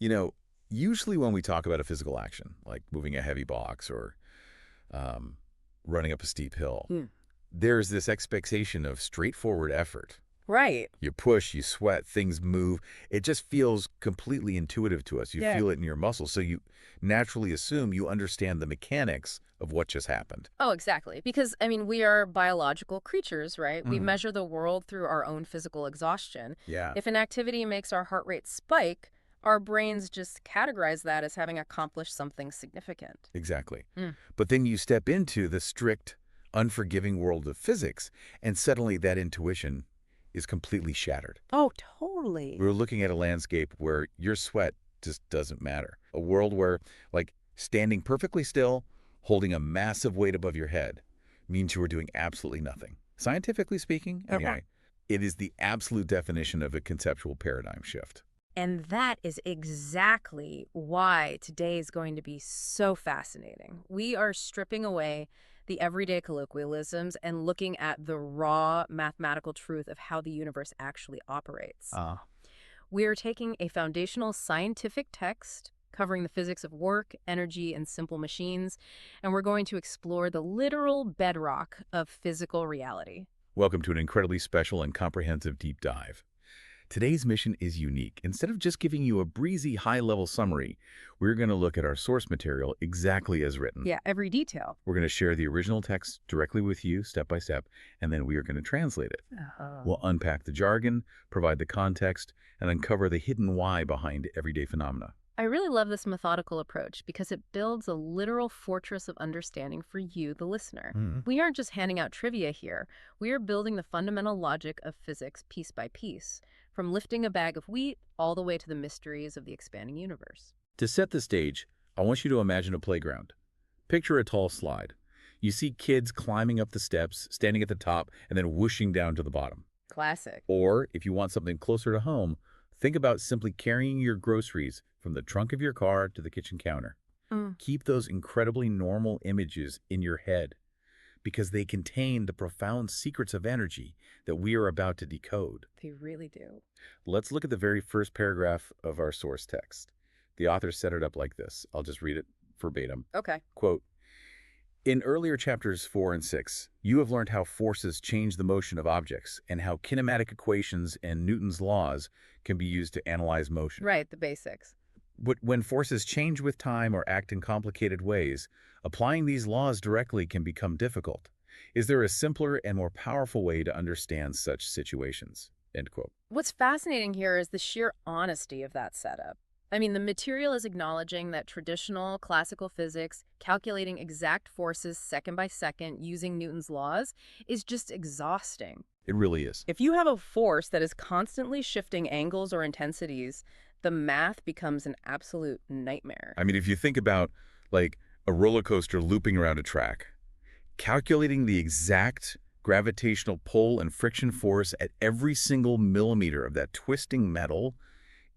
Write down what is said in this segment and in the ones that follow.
You know, usually when we talk about a physical action, like moving a heavy box or um, running up a steep hill, Hmm. there's this expectation of straightforward effort. Right. You push, you sweat, things move. It just feels completely intuitive to us. You Yeah. feel it in your muscles, so you naturally assume you understand the mechanics of what just happened. Oh, exactly. Because, I mean, we are biological creatures, right? We Mm. measure the world through our own physical exhaustion. Yeah, If an activity makes our heart rate spike, our brains just categorize that as having accomplished something significant. exactly. Mm. But then you step into the strict, unforgiving world of physics, and suddenly that intuition is completely shattered. Oh, totally. We're looking at a landscape where your sweat just doesn't matter. A world where, like, standing perfectly still, holding a massive weight above your head, means you are doing absolutely nothing. Scientifically speaking, it is the absolute definition of a conceptual paradigm shift. And that is exactly why today is going to be so fascinating. We are stripping away the everyday colloquialisms and looking at the raw mathematical truth of how the universe actually operates. We are taking a foundational scientific text covering the physics of work, energy, and simple machines, and we're going to explore the literal bedrock of physical reality. Welcome to an incredibly special and comprehensive deep dive. Today's mission is unique. Instead of just giving you a breezy, high-level summary, we're going to look at our source material exactly as written. Yeah, every detail. We're going to share the original text directly with you, step by step, and then we are going to translate it. Oh. We'll unpack the jargon, provide the context, and uncover the hidden why behind everyday phenomena. I really love this methodical approach because it builds a literal fortress of understanding for you, the listener. Mhm. We aren't just handing out trivia here. We are building the fundamental logic of physics piece by piece, from lifting a bag of wheat all the way to the mysteries of the expanding universe. To set the stage, I want you to imagine a playground. Picture a tall slide. You see kids climbing up the steps, standing at the top, and then whooshing down to the bottom. Classic. Or, if you want something closer to home, think about simply carrying your groceries from the trunk of your car to the kitchen counter. Mm, Keep those incredibly normal images in your head because they contain the profound secrets of energy that we are about to decode. they really do. Let's look at the very first paragraph of our source text. The author set it up like this. I'll just read it verbatim. Okay. Quote, in earlier chapters 4 and 6, you have learned how forces change the motion of objects and how kinematic equations and Newton's laws can be used to analyze motion. Right, the basics. But when forces change with time or act in complicated ways, applying these laws directly can become difficult. Is there a simpler and more powerful way to understand such situations? End quote. What's fascinating here is the sheer honesty of that setup. I mean, the material is acknowledging that traditional classical physics, calculating exact forces second by second using Newton's laws, is just exhausting. It really is. If you have a force that is constantly shifting angles or intensities, the math becomes an absolute nightmare. I mean, if you think about, like, a roller coaster looping around a track, calculating the exact gravitational pull and friction force at every single millimeter of that twisting metal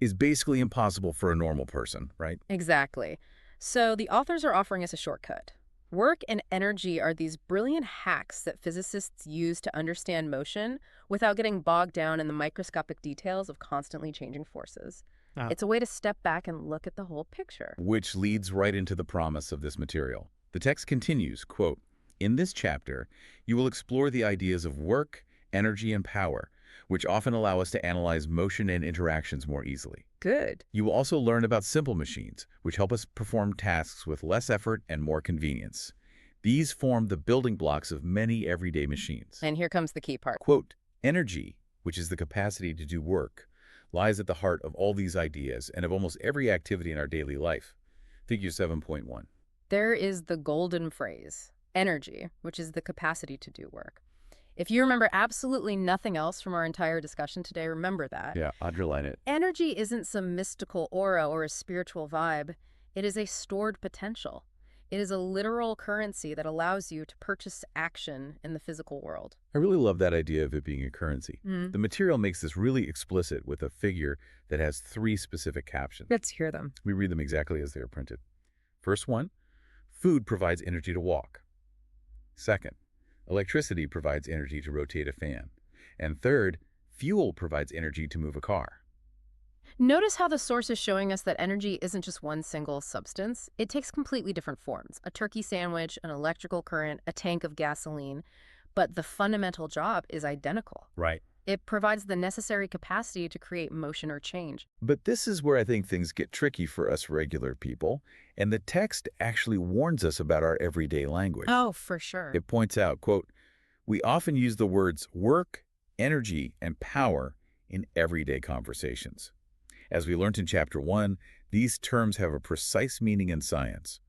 is basically impossible for a normal person, right? Exactly. So the authors are offering us a shortcut. Work and energy are these brilliant hacks that physicists use to understand motion without getting bogged down in the microscopic details of constantly changing forces. It's a way to step back and look at the whole picture. Which leads right into the promise of this material. The text continues, quote, in this chapter, you will explore the ideas of work, energy, and power, which often allow us to analyze motion and interactions more easily. Good. You will also learn about simple machines, which help us perform tasks with less effort and more convenience. These form the building blocks of many everyday machines. And here comes the key part. Quote, energy, which is the capacity to do work, lies at the heart of all these ideas and of almost every activity in our daily life. Figure 7.1. There is the golden phrase, energy, which is the capacity to do work. If you remember absolutely nothing else from our entire discussion today, remember that. Yeah, underline it. Energy isn't some mystical aura or a spiritual vibe. It is a stored potential. It is a literal currency that allows you to purchase action in the physical world. I really love that idea of it being a currency. Mm. The material makes this really explicit with a figure that has 3 specific captions. Let's hear them. We read them exactly as they are printed. First one, food provides energy to walk. Second, electricity provides energy to rotate a fan. And third, fuel provides energy to move a car. Notice how the source is showing us that energy isn't just one single substance. It takes completely different forms. A turkey sandwich, an electrical current, a tank of gasoline. But the fundamental job is identical. Right. It provides the necessary capacity to create motion or change. But this is where I think things get tricky for us regular people, and the text actually warns us about our everyday language. Oh, for sure. It points out, quote, "We often use the words work, energy, and power in everyday conversations. As we learned in Chapter 1, these terms have a precise meaning in science.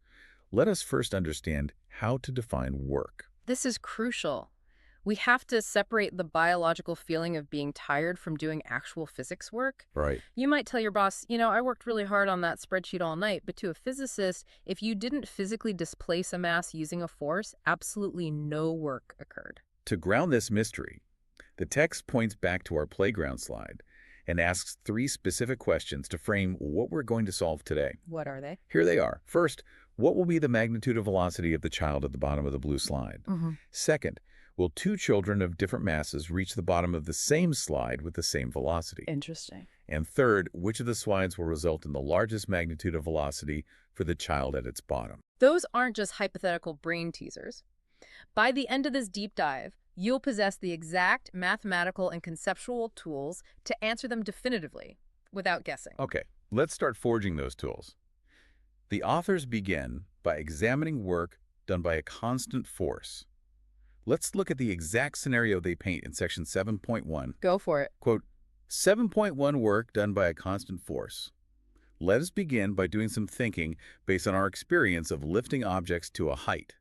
Let us first understand how to define work." This is crucial. We have to separate the biological feeling of being tired from doing actual physics work. Right. You might tell your boss, I worked really hard on that spreadsheet all night, but to a physicist, if you didn't physically displace a mass using a force, absolutely no work occurred. To ground this mystery, the text points back to our playground slide and asks 3 specific questions to frame what we're going to solve today. What are they? Here they are. First, what will be the magnitude of velocity of the child at the bottom of the blue slide? Second, will 2 children of different masses reach the bottom of the same slide with the same velocity? Interesting. And third, which of the slides will result in the largest magnitude of velocity for the child at its bottom? Those aren't just hypothetical brain teasers. By the end of this deep dive, you'll possess the exact mathematical and conceptual tools to answer them definitively, without guessing. Okay, let's start forging those tools. The authors begin by examining work done by a constant force. Let's look at the exact scenario they paint in section 7.1. Go for it. Quote, 7.1 work done by a constant force. Let us begin by doing some thinking based on our experience of lifting objects to a height.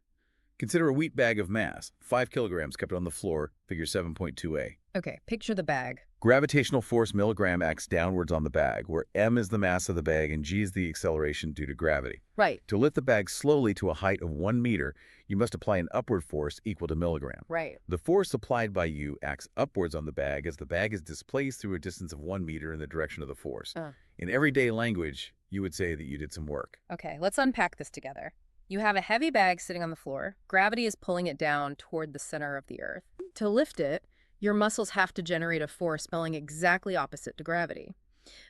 Consider a wheat bag of mass, 5 kilograms kept on the floor, figure 7.2a. Okay, picture the bag. Gravitational force milligram acts downwards on the bag, where m is the mass of the bag and g is the acceleration due to gravity. Right. To lift the bag slowly to a height of 1 meter, you must apply an upward force equal to milligram. Right. The force applied by you acts upwards on the bag as the bag is displaced through a distance of 1 meter in the direction of the force. In everyday language, you would say that you did some work. Okay, let's unpack this together. You have a heavy bag sitting on the floor. Gravity is pulling it down toward the center of the earth. To lift it, your muscles have to generate a force spelling exactly opposite to gravity.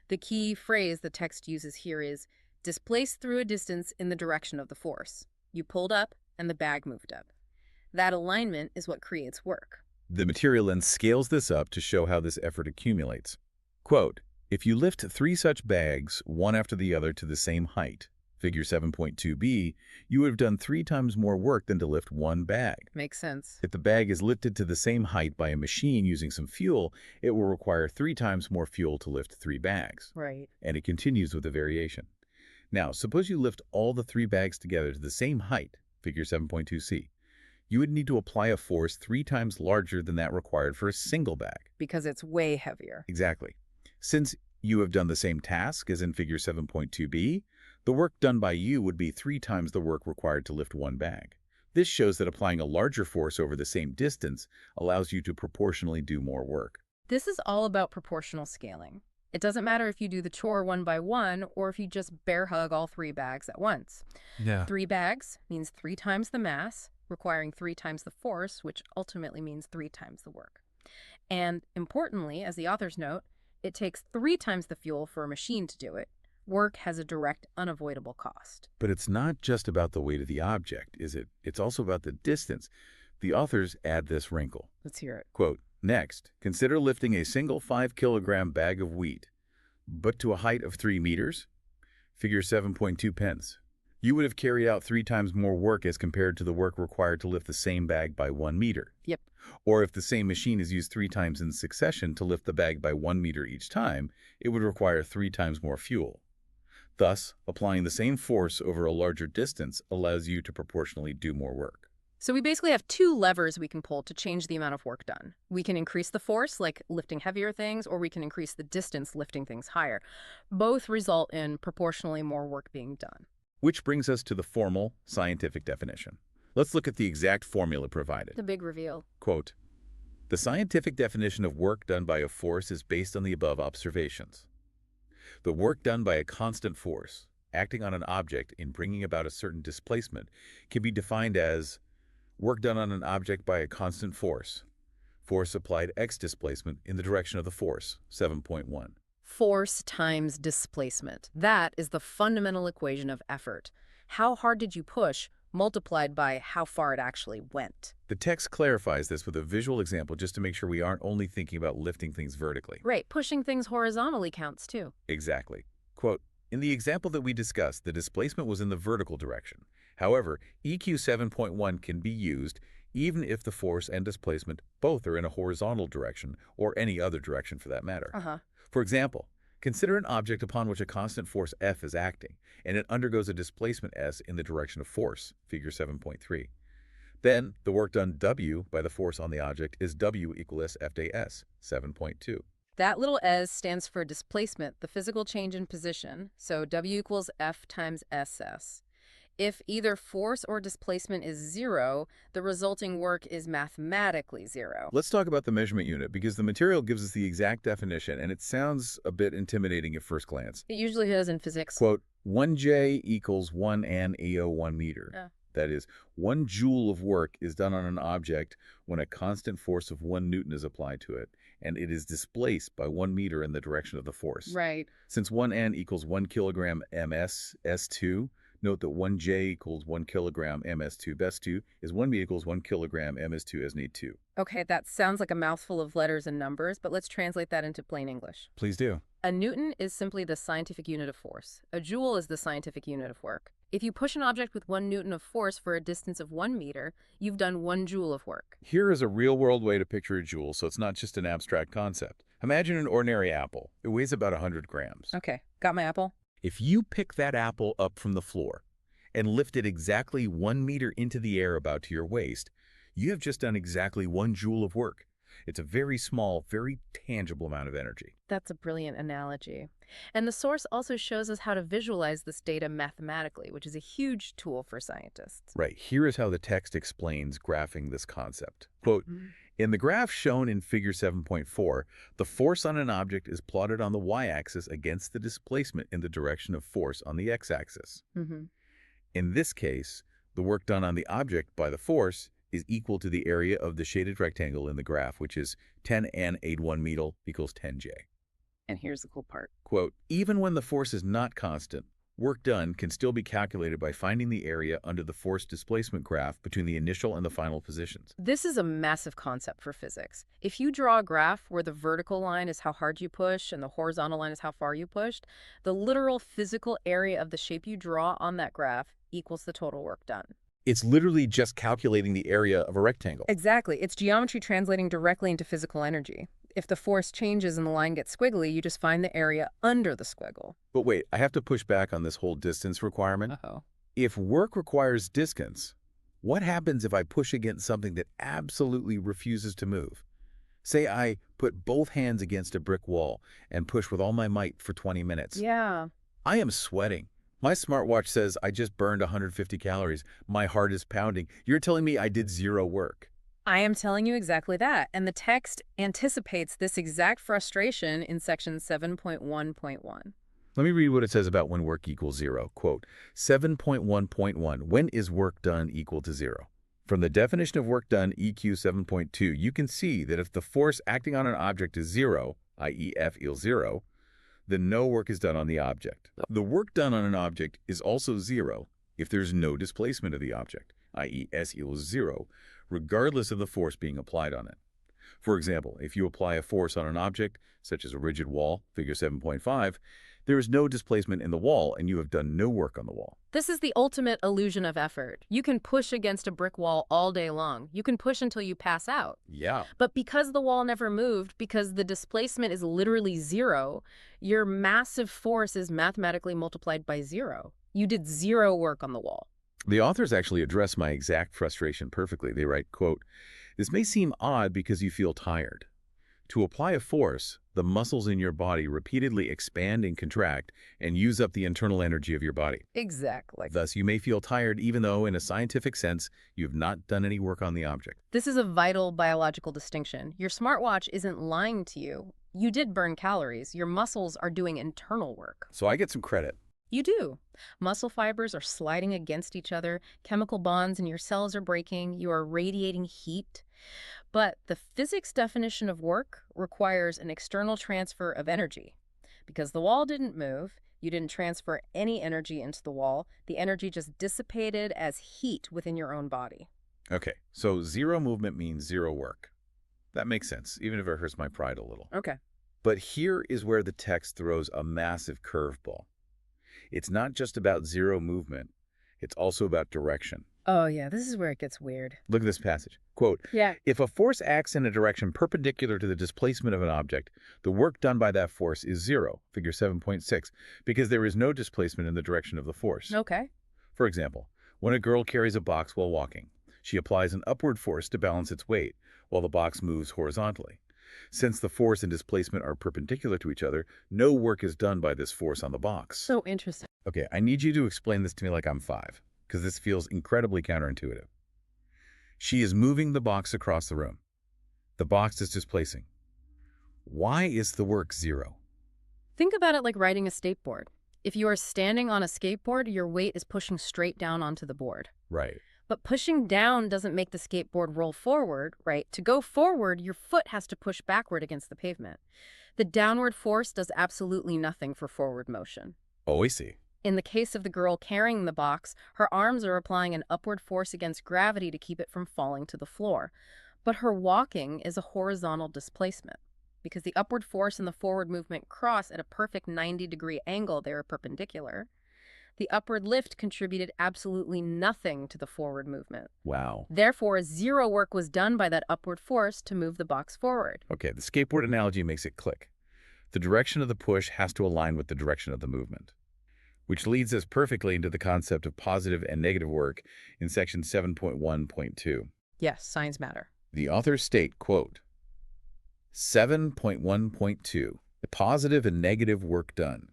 The key phrase the text uses here is displaced through a distance in the direction of the force. You pulled up and the bag moved up. That alignment is what creates work. The material then scales this up to show how this effort accumulates. Quote, if you lift 3 such bags, one after the other to the same height, figure 7.2b, you would have done 3 times more work than to lift 1 bag. Makes sense. If the bag is lifted to the same height by a machine using some fuel, it will require 3 times more fuel to lift 3 bags. Right. And it continues with the variation. Now, suppose you lift all the 3 bags together to the same height, figure 7.2c. You would need to apply a force 3 times larger than that required for a single bag. Because it's way heavier. Exactly. Since you have done the same task as in figure 7.2b, the work done by you would be 3 times the work required to lift 1 bag. This shows that applying a larger force over the same distance allows you to proportionally do more work. This is all about proportional scaling. It doesn't matter if you do the chore one by one or if you just bear hug all 3 bags at once. Yeah. 3 bags means 3 times the mass, requiring 3 times the force, which ultimately means 3 times the work. And importantly, as the authors note, it takes 3 times the fuel for a machine to do it. Work has a direct, unavoidable cost. But it's not just about the weight of the object, is it? It's also about the distance. The authors add this wrinkle. Let's hear it. Quote, next, consider lifting a single 5-kilogram bag of wheat, but to a height of 3 meters, figure 7.2 pence. You would have carried out 3 times more work as compared to the work required to lift the same bag by 1 meter. Yep. Or if the same machine is used 3 times in succession to lift the bag by 1 meter each time, it would require 3 times more fuel. Thus, applying the same force over a larger distance allows you to proportionally do more work. So we basically have 2 levers we can pull to change the amount of work done. We can increase the force, like lifting heavier things, or we can increase the distance, lifting things higher. Both result in proportionally more work being done. Which brings us to the formal scientific definition. Let's look at the exact formula provided. The big reveal. Quote, the scientific definition of work done by a force is based on the above observations. The work done by a constant force, acting on an object in bringing about a certain displacement, can be defined as work done on an object by a constant force, force applied x displacement in the direction of the force, 7.1. Force times displacement. That is the fundamental equation of effort. How hard did you push multiplied by how far it actually went? The text clarifies this with a visual example just to make sure we aren't only thinking about lifting things vertically. Right, pushing things horizontally counts too. Exactly. Quote, in the example that we discussed, the displacement was in the vertical direction. However, EQ 7.1 can be used even if the force and displacement both are in a horizontal direction or any other direction for that matter. Uh-huh. For example, consider an object upon which a constant force F is acting, and it undergoes a displacement S in the direction of force, figure 7.3. Then, the work done W by the force on the object is W equal S F day S, 7.2. That little s stands for displacement, the physical change in position, so W equals F times SS. If either force or displacement is zero, the resulting work is mathematically zero. Let's talk about the measurement unit because the material gives us the exact definition and it sounds a bit intimidating at first glance. It usually does in physics. Quote, 1J equals 1 N EO 1 meter. Yeah. That is, 1 joule of work is done on an object when a constant force of 1 Newton is applied to it, and it is displaced by 1 meter in the direction of the force. Right. Since 1 N equals 1 kilogram ms S2, note that 1 J equals 1 kilogram ms2 best2 is 1 meter equals 1 kilogram ms2 as need 2. Okay, that sounds like a mouthful of letters and numbers, but let's translate that into plain English. Please do. A Newton is simply the scientific unit of force. A joule is the scientific unit of work. If you push an object with 1 Newton of force for a distance of 1 meter, you've done 1 joule of work. Here is a real-world way to picture a joule, so it's not just an abstract concept. Imagine an ordinary apple. It weighs about 100 grams. Okay, got my apple? If you pick that apple up from the floor and lift it exactly 1 meter into the air about to your waist, you have just done exactly 1 joule of work. It's a very small, very tangible amount of energy. That's a brilliant analogy. And the source also shows us how to visualize this data mathematically, which is a huge tool for scientists. Right, here is how the text explains graphing this concept. Quote, in the graph shown in figure 7.4, the force on an object is plotted on the y-axis against the displacement in the direction of force on the x-axis. In this case, the work done on the object by the force is equal to the area of the shaded rectangle in the graph, which is 10 N 81 meter equals 10 J. And here's the cool part. Quote, even when the force is not constant, work done can still be calculated by finding the area under the force displacement graph between the initial and the final positions. This is a massive concept for physics. If you draw a graph where the vertical line is how hard you push and the horizontal line is how far you pushed, the literal physical area of the shape you draw on that graph equals the total work done. It's literally just calculating the area of a rectangle. Exactly. It's geometry translating directly into physical energy. If the force changes and the line gets squiggly, you just find the area under the squiggle. But wait, I have to push back on this whole distance requirement. Uh-oh. If work requires distance, what happens if I push against something that absolutely refuses to move? Say I put both hands against a brick wall and push with all my might for 20 minutes. Yeah. I am sweating. My smartwatch says I just burned 150 calories. My heart is pounding. You're telling me I did zero work. I am telling you exactly that. And the text anticipates this exact frustration in section 7.1.1. Let me read what it says about when work equals zero. Quote, 7.1.1, when is work done equal to zero? From the definition of work done, EQ 7.2, you can see that if the force acting on an object is zero, i.e. F equals zero, then no work is done on the object. The work done on an object is also zero if there's no displacement of the object, i.e. S equals zero, regardless of the force being applied on it. For example, if you apply a force on an object, such as a rigid wall, figure 7.5, there is no displacement in the wall and you have done no work on the wall. This is the ultimate illusion of effort. You can push against a brick wall all day long. You can push until you pass out. Yeah. But because the wall never moved, because the displacement is literally zero, your massive force is mathematically multiplied by zero. You did zero work on the wall. The authors actually address my exact frustration perfectly. They write, quote, this may seem odd because you feel tired. To apply a force, the muscles in your body repeatedly expand and contract and use up the internal energy of your body. Exactly. Thus, you may feel tired even though, in a scientific sense, you have not done any work on the object. This is a vital biological distinction. Your smartwatch isn't lying to you. You did burn calories. Your muscles are doing internal work. So I get some credit. You do. Muscle fibers are sliding against each other. Chemical bonds in your cells are breaking. You are radiating heat. But the physics definition of work requires an external transfer of energy. Because the wall didn't move, you didn't transfer any energy into the wall. The energy just dissipated as heat within your own body. Okay, so zero movement means zero work. That makes sense, even if it hurts my pride a little. Okay. But here is where the text throws a massive curveball. It's not just about zero movement, it's also about direction. Oh, yeah, this is where it gets weird. Look at this passage. Quote, Yeah. if a force acts in a direction perpendicular to the displacement of an object, the work done by that force is zero, figure 7.6, because there is no displacement in the direction of the force. Okay. For example, when a girl carries a box while walking, she applies an upward force to balance its weight while the box moves horizontally. Since the force and displacement are perpendicular to each other, no work is done by this force on the box. So interesting. Okay, I need you to explain this to me like I'm 5, because this feels incredibly counterintuitive. She is moving the box across the room. The box is displacing. Why is the work zero? Think about it like riding a skateboard. If you are standing on a skateboard, your weight is pushing straight down onto the board. Right. But pushing down doesn't make the skateboard roll forward, right? To go forward, your foot has to push backward against the pavement. The downward force does absolutely nothing for forward motion. Oh, I see. In the case of the girl carrying the box, her arms are applying an upward force against gravity to keep it from falling to the floor. But her walking is a horizontal displacement. Because the upward force and the forward movement cross at a perfect 90-degree angle, they are perpendicular. The upward lift contributed absolutely nothing to the forward movement. Wow. Therefore, zero work was done by that upward force to move the box forward. Okay, the skateboard analogy makes it click. The direction of the push has to align with the direction of the movement, which leads us perfectly into the concept of positive and negative work in section 7.1.2. Yes, signs matter. The authors state, quote, 7.1.2, positive and negative work done.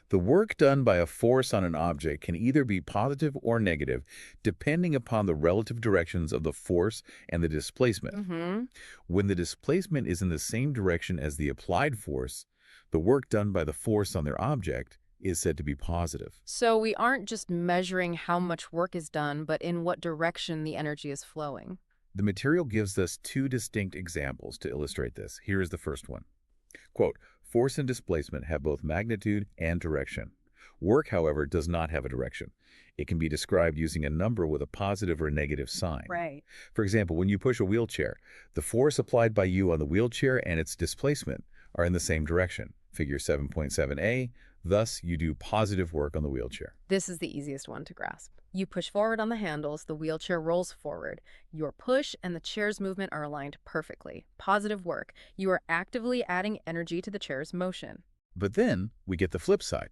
The work done by a force on an object can either be positive or negative, depending upon the relative directions of the force and the displacement. When the displacement is in the same direction as the applied force, the work done by the force on their object is said to be positive. So we aren't just measuring how much work is done, but in what direction the energy is flowing. The material gives us 2 distinct examples to illustrate this. Here is the first one. Quote, force and displacement have both magnitude and direction. Work, however, does not have a direction. It can be described using a number with a positive or negative sign. Right. For example, when you push a wheelchair, the force applied by you on the wheelchair and its displacement are in the same direction. Figure 7.7a. Thus, you do positive work on the wheelchair. This is the easiest one to grasp. You push forward on the handles, the wheelchair rolls forward. Your push and the chair's movement are aligned perfectly. Positive work. You are actively adding energy to the chair's motion. But then we get the flip side.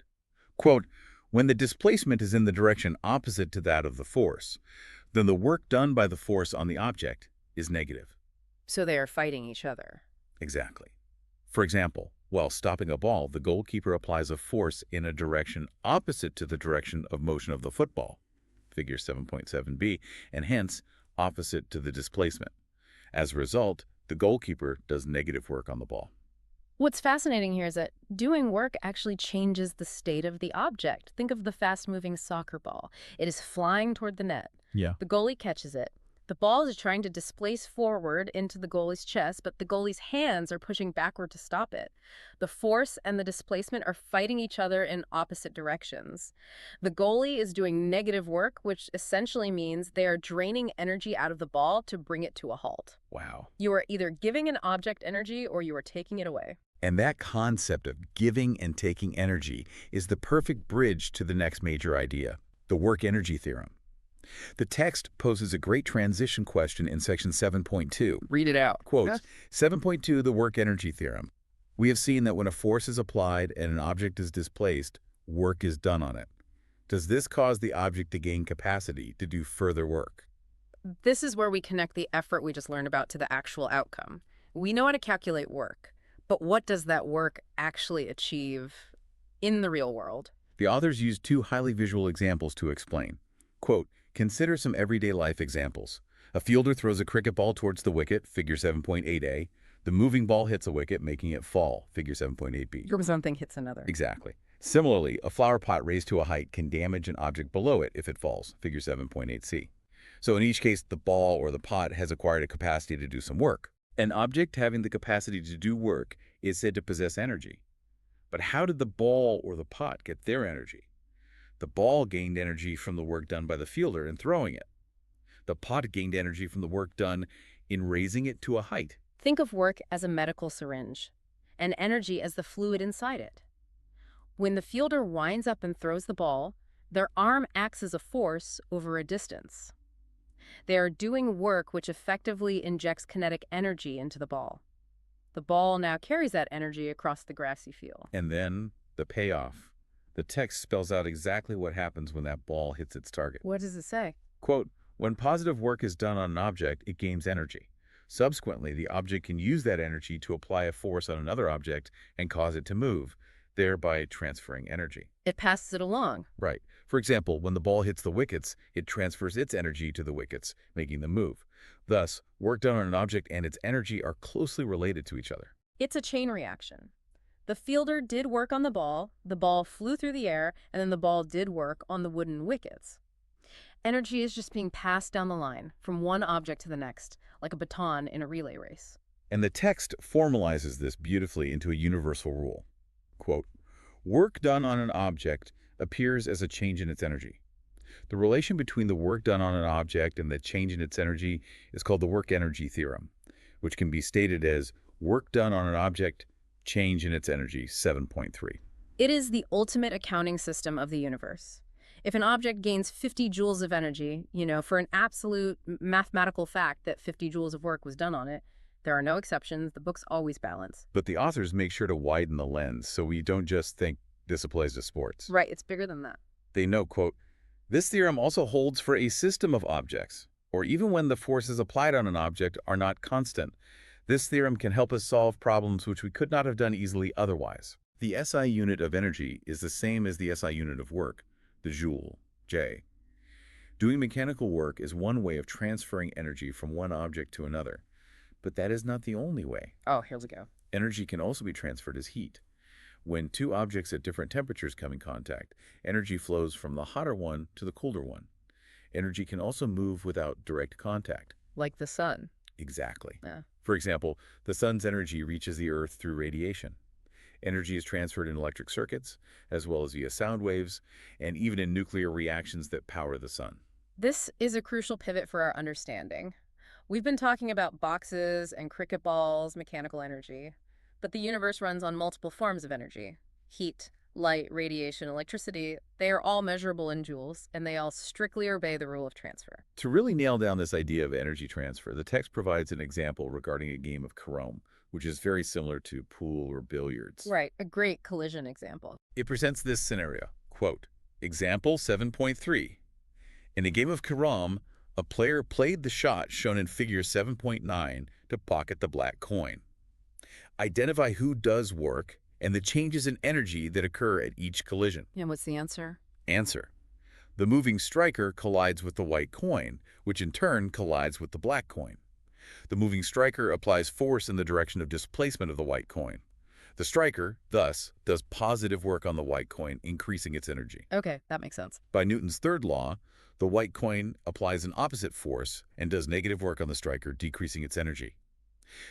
Quote, when the displacement is in the direction opposite to that of the force, then the work done by the force on the object is negative. So they are fighting each other. Exactly. For example, while stopping a ball, the goalkeeper applies a force in a direction opposite to the direction of motion of the football, figure 7.7b, and hence opposite to the displacement. As a result, the goalkeeper does negative work on the ball. What's fascinating here is that doing work actually changes the state of the object. Think of the fast-moving soccer ball. It is flying toward the net. Yeah. The goalie catches it. The ball is trying to displace forward into the goalie's chest, but the goalie's hands are pushing backward to stop it. The force and the displacement are fighting each other in opposite directions. The goalie is doing negative work, which essentially means they are draining energy out of the ball to bring it to a halt. Wow. You are either giving an object energy or you are taking it away. And that concept of giving and taking energy is the perfect bridge to the next major idea, the work-energy theorem. The text poses a great transition question in section 7.2. Read it out. Quote, Yes. 7.2, the work-energy theorem. We have seen that when a force is applied and an object is displaced, work is done on it. Does this cause the object to gain capacity to do further work? This is where we connect the effort we just learned about to the actual outcome. We know how to calculate work, but what does that work actually achieve in the real world? The authors use 2 highly visual examples to explain. Quote, consider some everyday life examples. A fielder throws a cricket ball towards the wicket, figure 7.8a. The moving ball hits a wicket, making it fall, figure 7.8b. Something hits another. Exactly. Similarly, a flower pot raised to a height can damage an object below it if it falls, figure 7.8c. So in each case, the ball or the pot has acquired a capacity to do some work. An object having the capacity to do work is said to possess energy. But how did the ball or the pot get their energy? The ball gained energy from the work done by the fielder in throwing it. The pot gained energy from the work done in raising it to a height. Think of work as a medical syringe, and energy as the fluid inside it. When the fielder winds up and throws the ball, their arm acts as a force over a distance. They are doing work which effectively injects kinetic energy into the ball. The ball now carries that energy across the grassy field. And then the payoff. The text spells out exactly what happens when that ball hits its target. What does it say? Quote, when positive work is done on an object, it gains energy. Subsequently, the object can use that energy to apply a force on another object and cause it to move, thereby transferring energy. It passes it along. Right. For example, when the ball hits the wickets, it transfers its energy to the wickets, making them move. Thus, work done on an object and its energy are closely related to each other. It's a chain reaction. The fielder did work on the ball flew through the air, and then the ball did work on the wooden wickets. Energy is just being passed down the line, from one object to the next, like a baton in a relay race. And the text formalizes this beautifully into a universal rule. Quote, work done on an object appears as a change in its energy. The relation between the work done on an object and the change in its energy is called the work-energy theorem, which can be stated as work done on an object, change in its energy, 7.3. It is the ultimate accounting system of the universe. If an object gains 50 joules of energy, for an absolute mathematical fact that 50 joules of work was done on it, there are no exceptions. The books always balance. But the authors make sure to widen the lens so we don't just think this applies to sports. Right, it's bigger than that. They note, quote, this theorem also holds for a system of objects, or even when the forces applied on an object are not constant. This theorem can help us solve problems which we could not have done easily otherwise. The SI unit of energy is the same as the SI unit of work, the joule, J. Doing mechanical work is one way of transferring energy from one object to another. But that is not the only way. Oh, here we go. Energy can also be transferred as heat. When two objects at different temperatures come in contact, energy flows from the hotter one to the colder one. Energy can also move without direct contact. Like the sun. Exactly. Yeah. For example, the sun's energy reaches the Earth through radiation. Energy is transferred in electric circuits, as well as via sound waves, and even in nuclear reactions that power the sun. This is a crucial pivot for our understanding. We've been talking about boxes and cricket balls, mechanical energy, but the universe runs on multiple forms of energy. Heat, light, radiation, electricity, they are all measurable in joules, and they all strictly obey the rule of transfer. To really nail down this idea of energy transfer, the text provides an example regarding a game of carom, which is very similar to pool or billiards. Right, a great collision example. It presents this scenario, quote, example 7.3. In a game of carom, a player played the shot shown in figure 7.9 to pocket the black coin. Identify who does work and the changes in energy that occur at each collision. And what's the answer? Answer. The moving striker collides with the white coin, which in turn collides with the black coin. The moving striker applies force in the direction of displacement of the white coin. The striker, thus, does positive work on the white coin, increasing its energy. Okay, that makes sense. By Newton's third law, the white coin applies an opposite force and does negative work on the striker, decreasing its energy.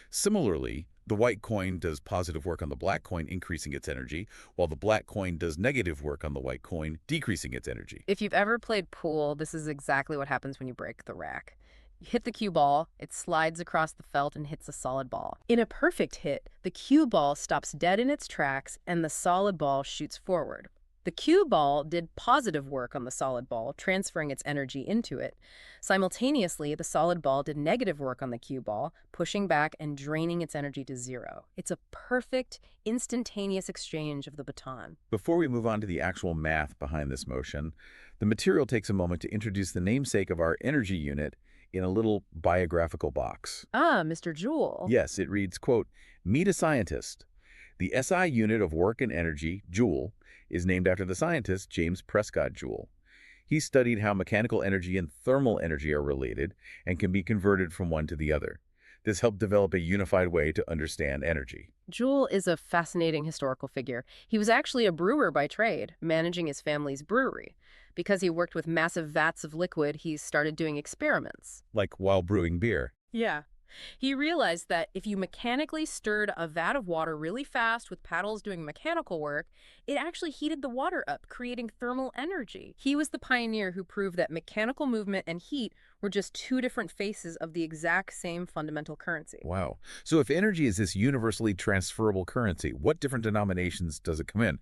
Similarly, the white coin does positive work on the black coin, increasing its energy, while the black coin does negative work on the white coin, decreasing its energy. If you've ever played pool, this is exactly what happens when you break the rack. You hit the cue ball, it slides across the felt and hits a solid ball. In a perfect hit, the cue ball stops dead in its tracks and the solid ball shoots forward. The cue ball did positive work on the solid ball, transferring its energy into it. Simultaneously, the solid ball did negative work on the cue ball, pushing back and draining its energy to zero. It's a perfect, instantaneous exchange of the baton. Before we move on to the actual math behind this motion, the material takes a moment to introduce the namesake of our energy unit in a little biographical box. Ah, Mr. Joule. Yes, it reads, quote, meet a scientist. The SI unit of work and energy, joule, is named after the scientist James Prescott Joule. He studied how mechanical energy and thermal energy are related and can be converted from one to the other. This helped develop a unified way to understand energy. Joule is a fascinating historical figure. He was actually a brewer by trade, managing his family's brewery. Because he worked with massive vats of liquid, he started doing experiments. Like while brewing beer. Yeah. He realized that if you mechanically stirred a vat of water really fast with paddles doing mechanical work, it actually heated the water up, creating thermal energy. He was the pioneer who proved that mechanical movement and heat were just two different faces of the exact same fundamental currency. Wow. So if energy is this universally transferable currency, what different denominations does it come in?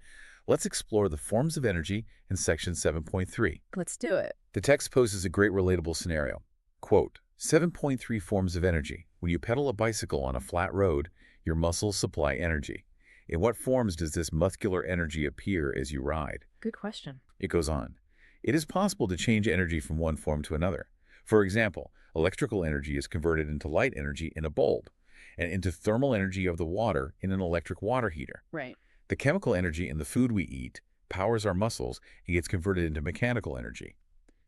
Let's explore the forms of energy in section 7.3. Let's do it. The text poses a great relatable scenario. Quote, 7.3 forms of energy. When you pedal a bicycle on a flat road, your muscles supply energy. In what forms does this muscular energy appear as you ride? Good question. It goes on. It is possible to change energy from one form to another. For example, electrical energy is converted into light energy in a bulb and into thermal energy of the water in an electric water heater. Right. The chemical energy in the food we eat powers our muscles and gets converted into mechanical energy.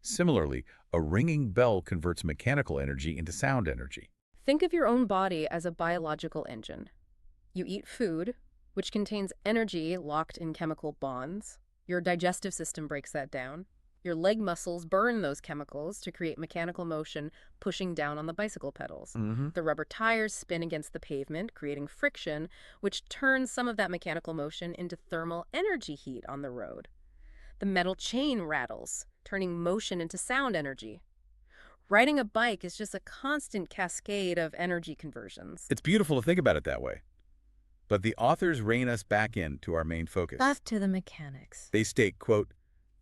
Similarly, a ringing bell converts mechanical energy into sound energy. Think of your own body as a biological engine. You eat food, which contains energy locked in chemical bonds. Your digestive system breaks that down. Your leg muscles burn those chemicals to create mechanical motion, pushing down on the bicycle pedals. The rubber tires spin against the pavement, creating friction, which turns some of that mechanical motion into thermal energy heat on the road. The metal chain rattles, turning motion into sound energy. Riding a bike is just a constant cascade of energy conversions. It's beautiful to think about it that way. But the authors rein us back into our main focus. Back to the mechanics. They state, quote,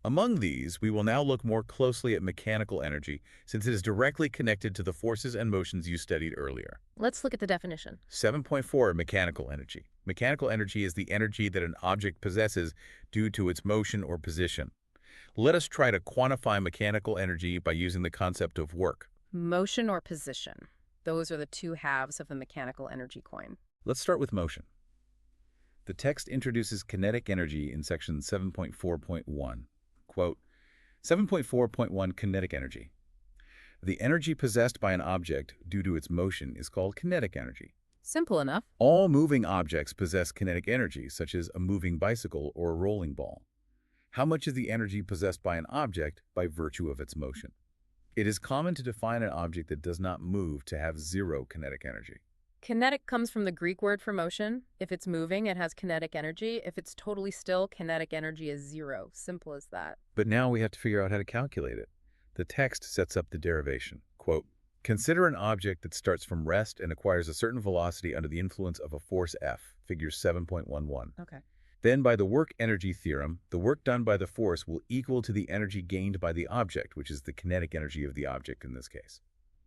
among these, we will now look more closely at mechanical energy since it is directly connected to the forces and motions you studied earlier. Let's look at the definition. 7.4 Mechanical energy. Mechanical energy is the energy that an object possesses due to its motion or position. Let us try to quantify mechanical energy by using the concept of work. Motion or position. Those are the two halves of the mechanical energy coin. Let's start with motion. The text introduces kinetic energy in section 7.4.1. Quote, 7.4.1 Kinetic energy. The energy possessed by an object due to its motion is called kinetic energy. Simple enough. All moving objects possess kinetic energy, such as a moving bicycle or a rolling ball. How much is the energy possessed by an object by virtue of its motion? It is common to define an object that does not move to have zero kinetic energy. Kinetic comes from the Greek word for motion. If it's moving, it has kinetic energy. If it's totally still, kinetic energy is zero. Simple as that. But now we have to figure out how to calculate it. The text sets up the derivation. Quote, consider an object that starts from rest and acquires a certain velocity under the influence of a force F, figure 7.11. Okay. Then by the work-energy theorem, the work done by the force will equal to the energy gained by the object, which is the kinetic energy of the object in this case.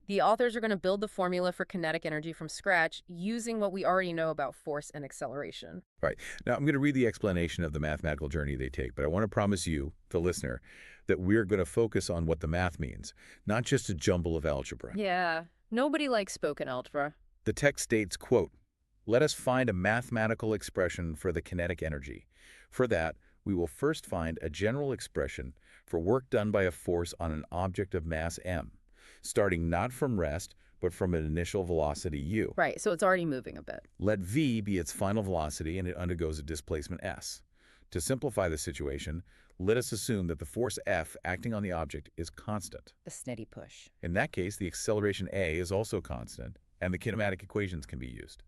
The authors are going to build the formula for kinetic energy from scratch using what we already know about force and acceleration. Right. Now, I'm going to read the explanation of the mathematical journey they take, but I want to promise you, the listener, that we're going to focus on what the math means, not just a jumble of algebra. Yeah, nobody likes spoken algebra. The text states, quote, let us find a mathematical expression for the kinetic energy. For that, we will first find a general expression for work done by a force on an object of mass m, starting not from rest, but from an initial velocity u. Right, so it's already moving a bit. Let v be its final velocity and it undergoes a displacement s. To simplify the situation, let us assume that the force F acting on the object is constant. A steady push. In that case, the acceleration a is also constant, and the kinematic equations can be used.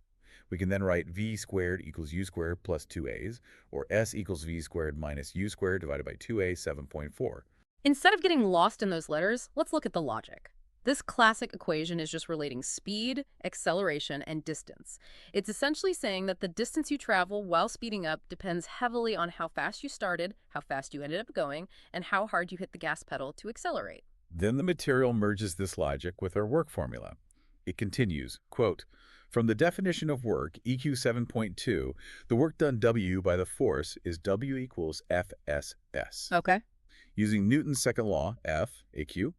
We can then write v squared equals u squared plus 2a's, or s equals v squared minus u squared divided by 2a, 7.4. Instead of getting lost in those letters, let's look at the logic. This classic equation is just relating speed, acceleration, and distance. It's essentially saying that the distance you travel while speeding up depends heavily on how fast you started, how fast you ended up going, and how hard you hit the gas pedal to accelerate. Then the material merges this logic with our work formula. It continues, quote, from the definition of work, EQ 7.2, the work done W by the force is W equals FSS. Okay. Using Newton's second law, F, AQ,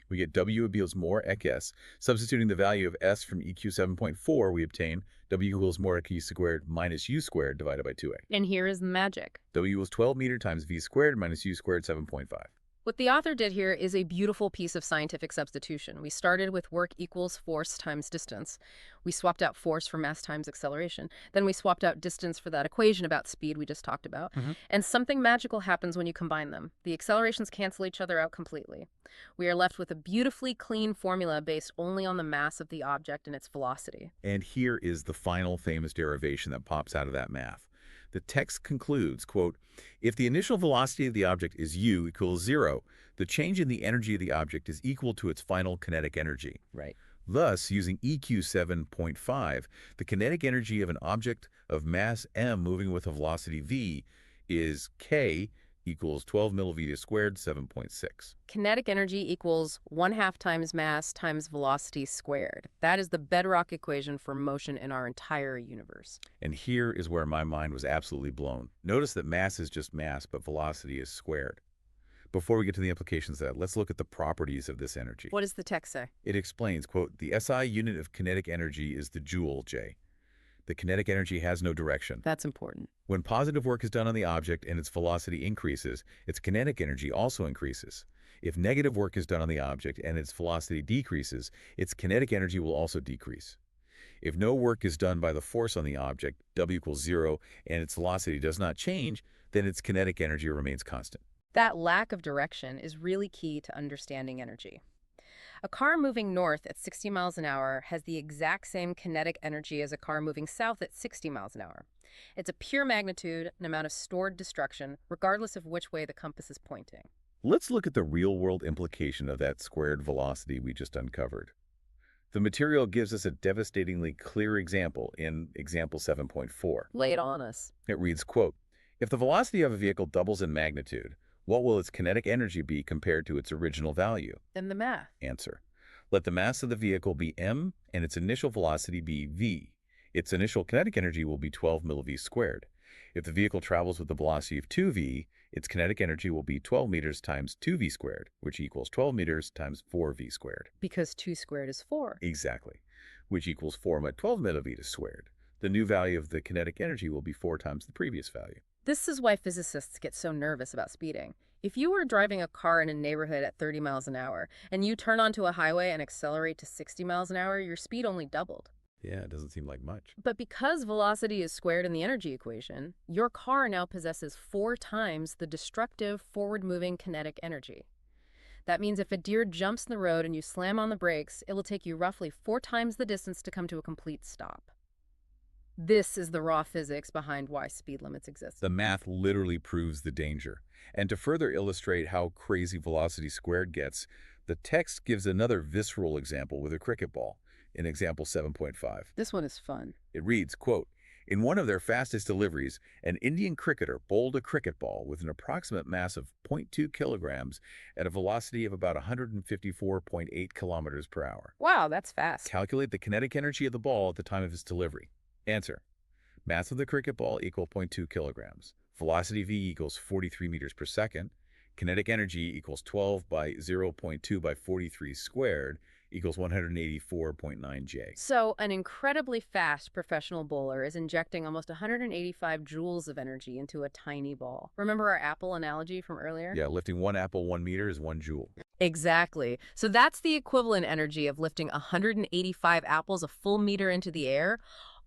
we get W equals more x. Substituting the value of S from EQ 7.4, we obtain W equals more x squared minus U squared divided by 2a. And here is the magic. W equals 12 meter times V squared minus U squared 7.5. What the author did here is a beautiful piece of scientific substitution. We started with work equals force times distance. We swapped out force for mass times acceleration. Then we swapped out distance for that equation about speed we just talked about. Hmm. And something magical happens when you combine them. The accelerations cancel each other out completely. We are left with a beautifully clean formula based only on the mass of the object and its velocity. And here is the final famous derivation that pops out of that math. The text concludes, quote, if the initial velocity of the object is u equals 0, the change in the energy of the object is equal to its final kinetic energy. Right. Thus, using EQ 7.5, the kinetic energy of an object of mass m moving with a velocity v is k equals 12 millimeters squared, 7.6. Kinetic energy equals 1/2 times mass times velocity squared. That is the bedrock equation for motion in our entire universe. And here is where my mind was absolutely blown. Notice that mass is just mass, but velocity is squared. Before we get to the implications of that, let's look at the properties of this energy. What does the text say? It explains, quote, the SI unit of kinetic energy is the joule, J. The kinetic energy has no direction. That's important. When positive work is done on the object and its velocity increases, its kinetic energy also increases. If negative work is done on the object and its velocity decreases, its kinetic energy will also decrease. If no work is done by the force on the object, W equals 0, and its velocity does not change, then its kinetic energy remains constant. That lack of direction is really key to understanding energy. A car moving north at 60 miles an hour has the exact same kinetic energy as a car moving south at 60 miles an hour. It's a pure magnitude, an amount of stored destruction, regardless of which way the compass is pointing. Let's look at the real-world implication of that squared velocity we just uncovered. The material gives us a devastatingly clear example in example 7.4. Lay it on us. It reads, quote, if the velocity of a vehicle doubles in magnitude, what will its kinetic energy be compared to its original value? And the math. Answer. Let the mass of the vehicle be m and its initial velocity be v. Its initial kinetic energy will be 12 mV squared. If the vehicle travels with the velocity of 2v, its kinetic energy will be 12 meters times 2v squared, which equals 12 meters times 4v squared. Because 2 squared is 4. Exactly, which equals 4 by 12 millimeters squared. The new value of the kinetic energy will be 4 times the previous value. This is why physicists get so nervous about speeding. If you were driving a car in a neighborhood at 30 miles an hour and you turn onto a highway and accelerate to 60 miles an hour, your speed only doubled. Yeah, it doesn't seem like much. But because velocity is squared in the energy equation, your car now possesses 4 times the destructive forward-moving kinetic energy. That means if a deer jumps in the road and you slam on the brakes, it will take you roughly 4 times the distance to come to a complete stop. This is the raw physics behind why speed limits exist. The math literally proves the danger. And to further illustrate how crazy velocity squared gets, the text gives another visceral example with a cricket ball in example 7.5. This one is fun. It reads, quote, in one of their fastest deliveries, an Indian cricketer bowled a cricket ball with an approximate mass of 0.2 kilograms at a velocity of about 154.8 kilometers per hour. Wow, that's fast. Calculate the kinetic energy of the ball at the time of its delivery. Answer. Mass of the cricket ball equal 0.2 kilograms. Velocity v equals 43 meters per second. Kinetic energy equals 12 by 0.2 by 43 squared equals 184.9 J. So an incredibly fast professional bowler is injecting almost 185 joules of energy into a tiny ball. Remember our apple analogy from earlier? Yeah, lifting one apple 1 meter is 1 joule. Exactly. So that's the equivalent energy of lifting 185 apples a full meter into the air,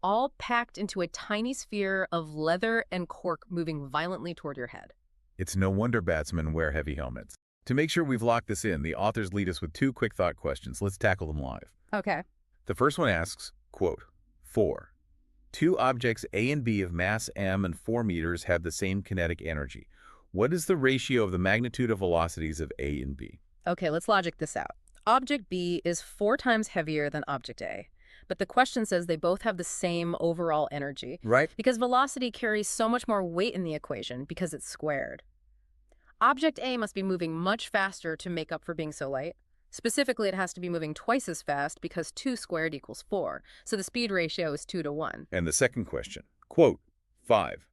all packed into a tiny sphere of leather and cork moving violently toward your head. It's no wonder batsmen wear heavy helmets. To make sure we've locked this in, the authors lead us with 2 quick thought questions. Let's tackle them live. Okay. The first one asks, quote, 4. 2 objects A and B of mass m and 4 meters have the same kinetic energy. What is the ratio of the magnitude of velocities of A and B? Okay, let's logic this out. Object B is 4 times heavier than object A. But the question says they both have the same overall energy. Right. Because velocity carries so much more weight in the equation because it's squared. Object A must be moving much faster to make up for being so light. Specifically, it has to be moving twice as fast because 2 squared equals 4. So the speed ratio is 2 to 1. And the second question, quote, 5.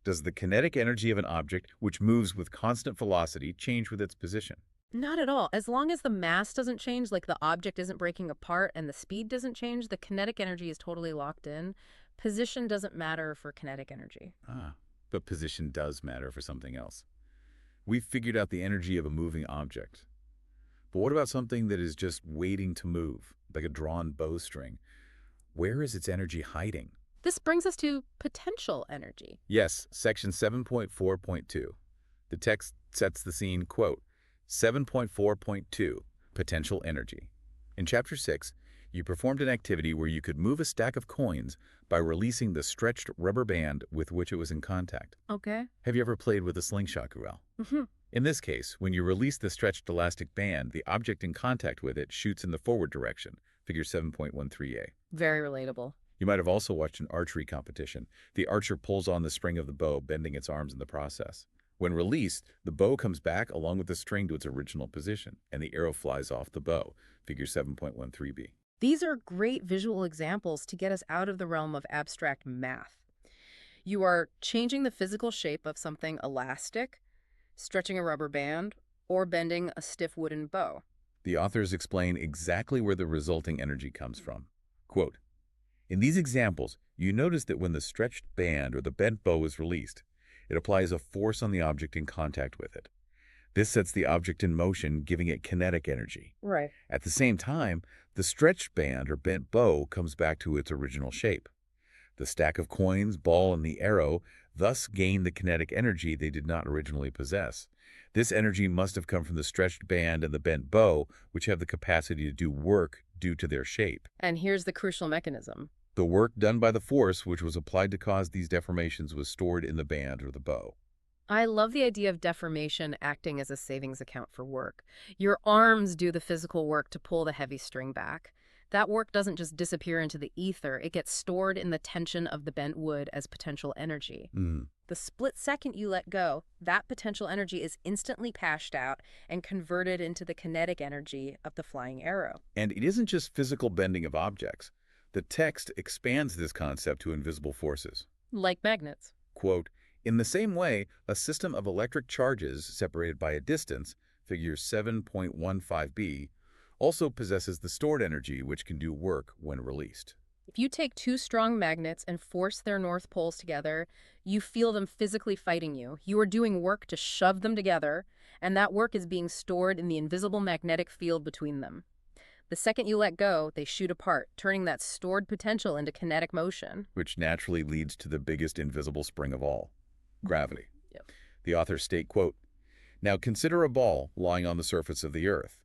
Does the kinetic energy of an object which moves with constant velocity change with its position? Not at all. As long as the mass doesn't change, like the object isn't breaking apart and the speed doesn't change, the kinetic energy is totally locked in. Position doesn't matter for kinetic energy. But position does matter for something else. We've figured out the energy of a moving object. But what about something that is just waiting to move, like a drawn bowstring? Where is its energy hiding? This brings us to potential energy. Yes, section 7.4.2. The text sets the scene, quote, 7.4.2, potential energy. In Chapter 6, you performed an activity where you could move a stack of coins by releasing the stretched rubber band with which it was in contact. Okay. Have you ever played with a slingshot, Gruel? Mm-hmm. In this case, when you release the stretched elastic band, the object in contact with it shoots in the forward direction, figure 7.13a. Very relatable. You might have also watched an archery competition. The archer pulls on the string of the bow, bending its arms in the process. When released, the bow comes back along with the string to its original position, and the arrow flies off the bow, figure 7.13b. These are great visual examples to get us out of the realm of abstract math. You are changing the physical shape of something elastic, stretching a rubber band, or bending a stiff wooden bow. The authors explain exactly where the resulting energy comes from. Quote, in these examples, you notice that when the stretched band or the bent bow is released, it applies a force on the object in contact with it. This sets the object in motion, giving it kinetic energy. Right. At the same time, the stretched band or bent bow comes back to its original shape. The stack of coins, ball, and the arrow thus gain the kinetic energy they did not originally possess. This energy must have come from the stretched band and the bent bow, which have the capacity to do work due to their shape. And here's the crucial mechanism. The work done by the force which was applied to cause these deformations was stored in the band or the bow. I love the idea of deformation acting as a savings account for work. Your arms do the physical work to pull the heavy string back. That work doesn't just disappear into the ether, it gets stored in the tension of the bent wood as potential energy. The split second you let go, that potential energy is instantly passed out and converted into the kinetic energy of the flying arrow. And it isn't just physical bending of objects. The text expands this concept to invisible forces. Like magnets. Quote, in the same way, a system of electric charges separated by a distance, figure 7.15b, also possesses the stored energy which can do work when released. If you take two strong magnets and force their north poles together, you feel them physically fighting you. You are doing work to shove them together, and that work is being stored in the invisible magnetic field between them. The second you let go, they shoot apart, turning that stored potential into kinetic motion. Which naturally leads to the biggest invisible spring of all, gravity. Yep. The authors state, quote, now consider a ball lying on the surface of the Earth.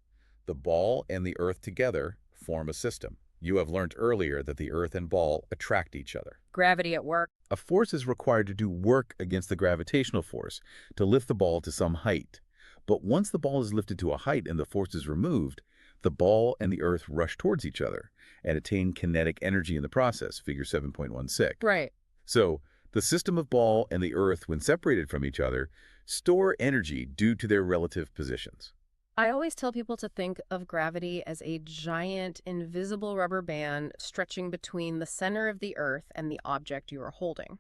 The ball and the Earth together form a system. You have learned earlier that the Earth and ball attract each other. Gravity at work. A force is required to do work against the gravitational force to lift the ball to some height. But once the ball is lifted to a height and the force is removed, the ball and the Earth rush towards each other and attain kinetic energy in the process, figure 7.16. Right. So, the system of ball and the Earth, when separated from each other, store energy due to their relative positions. I always tell people to think of gravity as a giant, invisible rubber band stretching between the center of the Earth and the object you are holding.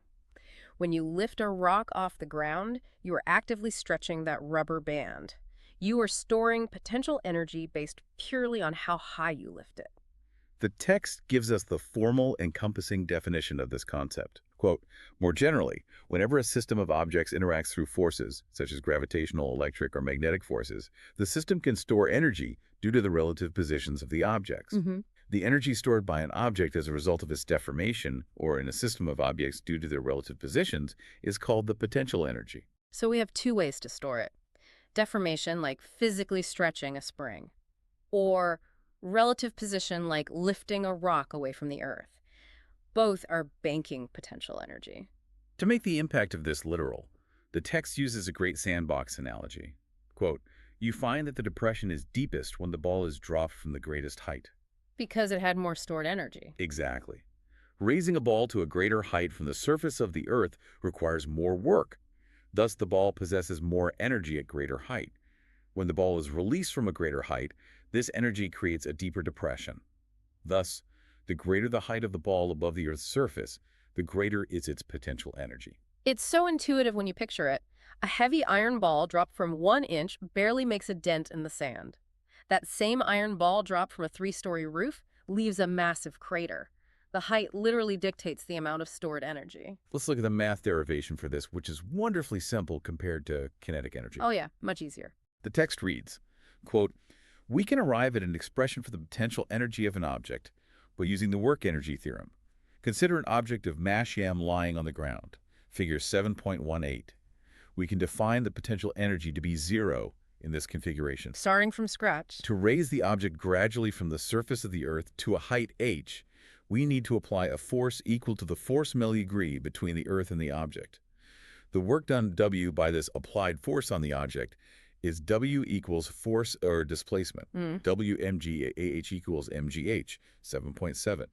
When you lift a rock off the ground, you are actively stretching that rubber band. You are storing potential energy based purely on how high you lift it. The text gives us the formal, encompassing definition of this concept. Quote, more generally, whenever a system of objects interacts through forces, such as gravitational, electric, or magnetic forces, the system can store energy due to the relative positions of the objects. The energy stored by an object as a result of its deformation, or in a system of objects due to their relative positions, is called the potential energy. So we have two ways to store it. Deformation, like physically stretching a spring, or relative position, like lifting a rock away from the Earth. Both are banking potential energy. To make the impact of this literal, the text uses a great sandbox analogy. Quote, you find that the depression is deepest when the ball is dropped from the greatest height. Because it had more stored energy. Exactly. Raising a ball to a greater height from the surface of the Earth requires more work. Thus, the ball possesses more energy at greater height. When the ball is released from a greater height, this energy creates a deeper depression. Thus, the greater the height of the ball above the Earth's surface, the greater is its potential energy. It's so intuitive when you picture it. A heavy iron ball dropped from 1 inch barely makes a dent in the sand. That same iron ball dropped from a 3-story roof leaves a massive crater. The height literally dictates the amount of stored energy. Let's look at the math derivation for this, which is wonderfully simple compared to kinetic energy. Oh yeah, much easier. The text reads, quote, "We can arrive at an expression for the potential energy of an object by using the work energy theorem. Consider an object of mass m lying on the ground, figure 7.18. We can define the potential energy to be 0 in this configuration. Starting from scratch. To raise the object gradually from the surface of the Earth to a height h, we need to apply a force equal to the force millidegree between the Earth and the object. The work done W by this applied force on the object is W equals force or displacement, WmgAh equals mgh, 7.7.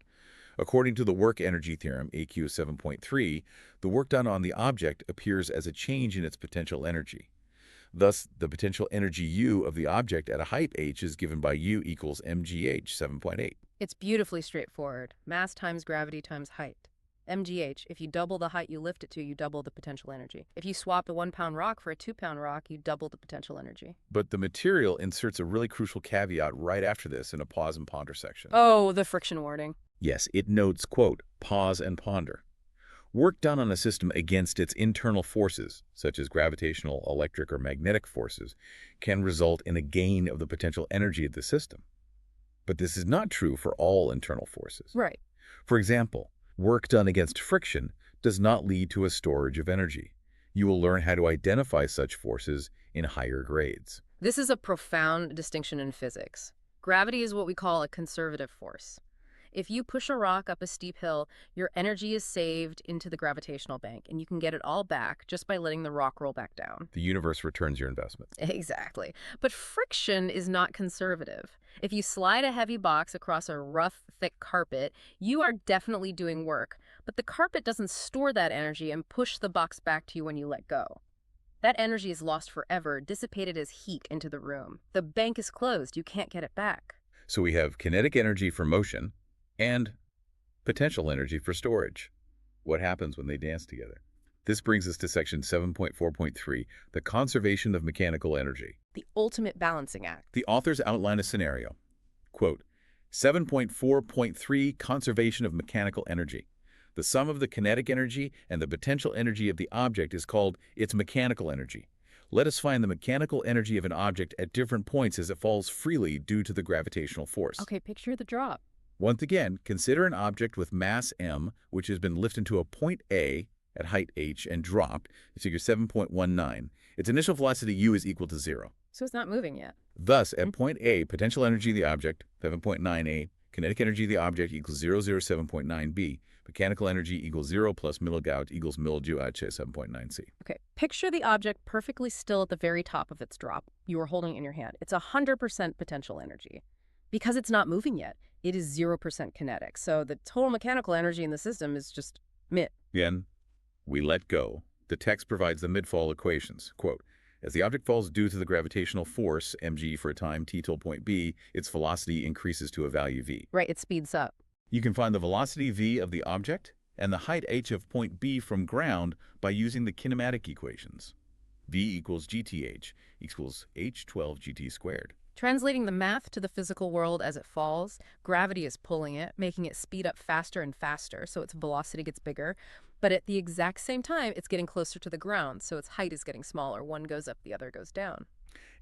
According to the work energy theorem, AQ 7.3, the work done on the object appears as a change in its potential energy. Thus, the potential energy U of the object at a height h is given by U equals mgh, 7.8. It's beautifully straightforward. Mass times gravity times height. mgh, if you double the height you lift it to, you double the potential energy. If you swap a 1-pound rock for a 2-pound rock, you double the potential energy. But the material inserts a really crucial caveat right after this in a pause and ponder section. Oh, the friction warning. Yes, it notes, quote, "Pause and ponder. Work done on a system against its internal forces, such as gravitational, electric, or magnetic forces, can result in a gain of the potential energy of the system. But this is not true for all internal forces. Right. For example, work done against friction does not lead to a storage of energy. You will learn how to identify such forces in higher grades." This is a profound distinction in physics. Gravity is what we call a conservative force. If you push a rock up a steep hill, your energy is saved into the gravitational bank, and you can get it all back just by letting the rock roll back down. The universe returns your investment. Exactly. But friction is not conservative. If you slide a heavy box across a rough, thick carpet, you are definitely doing work, but the carpet doesn't store that energy and push the box back to you when you let go. That energy is lost forever, dissipated as heat into the room. The bank is closed. You can't get it back. So we have kinetic energy for motion and potential energy for storage. What happens when they dance together? This brings us to section 7.4.3, the conservation of mechanical energy. The ultimate balancing act. The authors outline a scenario. Quote, 7.4.3, conservation of mechanical energy. The sum of the kinetic energy and the potential energy of the object is called its mechanical energy. Let us find the mechanical energy of an object at different points as it falls freely due to the gravitational force. Okay, picture the drop. Once again, consider an object with mass m, which has been lifted to a point A at height h and dropped, figure 7.19. Its initial velocity u is equal to 0. So it's not moving yet. Thus, at point A, potential energy of the object, 7.9a, kinetic energy of the object equals 007.9b, mechanical energy equals 0 plus milligout equals miljoule at 7.9c. Okay, picture the object perfectly still at the very top of its drop. You are holding it in your hand. It's 100% potential energy. Because it's not moving yet, it is 0% kinetic. So the total mechanical energy in the system is just mid. Then, we let go. The text provides the midfall equations. Quote, as the object falls due to the gravitational force, mg for a time t till point B, its velocity increases to a value v. Right, it speeds up. You can find the velocity v of the object and the height h of point B from ground by using the kinematic equations. V equals gth equals h12 gt squared. Translating the math to the physical world as it falls, gravity is pulling it, making it speed up faster and faster, so its velocity gets bigger. But at the exact same time, it's getting closer to the ground, so its height is getting smaller. One goes up, the other goes down.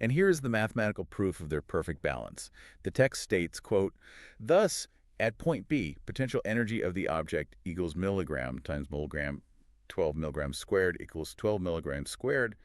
And here is the mathematical proof of their perfect balance. The text states, quote, thus, at point B, potential energy of the object equals milligram times milligram, 12 milligrams squared equals 12 milligrams squared,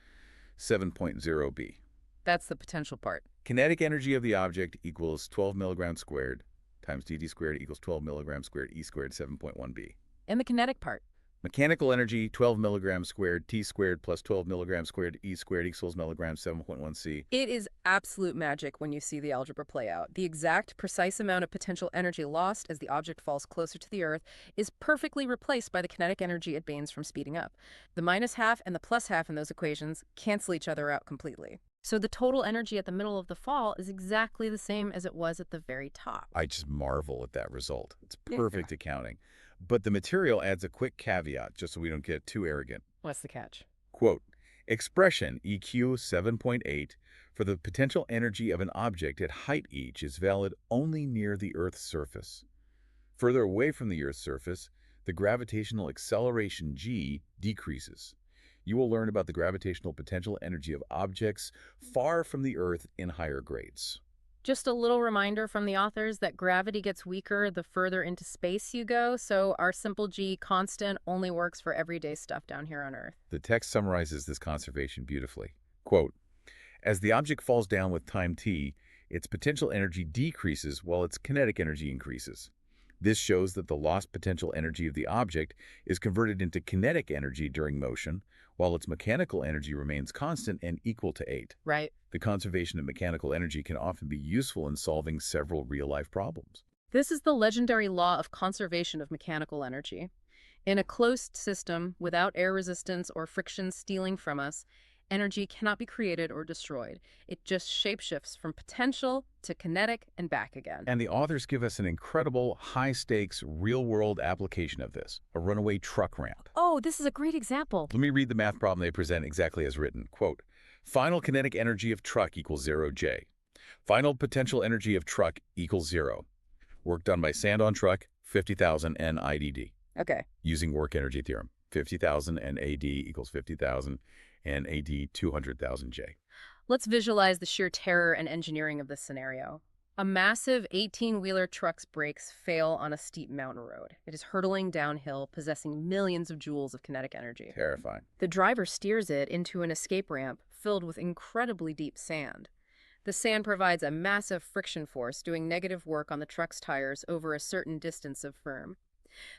7.0 B. That's the potential part. Kinetic energy of the object equals 12 milligrams squared times dt squared equals 12 milligrams squared e squared 7.1 B. And the kinetic part. Mechanical energy, 12 milligrams squared t squared plus 12 milligrams squared e squared equals milligrams 7.1 C. It is absolute magic when you see the algebra play out. The exact, precise amount of potential energy lost as the object falls closer to the Earth is perfectly replaced by the kinetic energy it gains from speeding up. The minus half and the plus half in those equations cancel each other out completely. So the total energy at the middle of the fall is exactly the same as it was at the very top. I just marvel at that result. It's perfect accounting. But the material adds a quick caveat, just so we don't get too arrogant. What's the catch? Quote, expression EQ 7.8 for the potential energy of an object at height h is valid only near the Earth's surface. Further away from the Earth's surface, the gravitational acceleration g decreases. You will learn about the gravitational potential energy of objects far from the Earth in higher grades. Just a little reminder from the authors that gravity gets weaker the further into space you go, so our simple G constant only works for everyday stuff down here on Earth. The text summarizes this conservation beautifully. Quote, as the object falls down with time t, its potential energy decreases while its kinetic energy increases. This shows that the lost potential energy of the object is converted into kinetic energy during motion, while its mechanical energy remains constant and equal to 8. Right. The conservation of mechanical energy can often be useful in solving several real-life problems. This is the legendary law of conservation of mechanical energy. In a closed system, without air resistance or friction stealing from us, energy cannot be created or destroyed. It just shapeshifts from potential to kinetic and back again. And the authors give us an incredible, high-stakes, real-world application of this, a runaway truck ramp. Oh, this is a great example. Let me read the math problem they present exactly as written. Quote, final kinetic energy of truck equals 0J. Final potential energy of truck equals 0. Work done by sand on truck, 50,000 NIDD. Okay. Using work energy theorem, 50,000 NAD equals 50,000 NAD 200,000 J. Let's visualize the sheer terror and engineering of this scenario. A massive 18-wheeler truck's brakes fail on a steep mountain road. It is hurtling downhill, possessing millions of joules of kinetic energy. Terrifying. The driver steers it into an escape ramp filled with incredibly deep sand. The sand provides a massive friction force, doing negative work on the truck's tires over a certain distance of firm.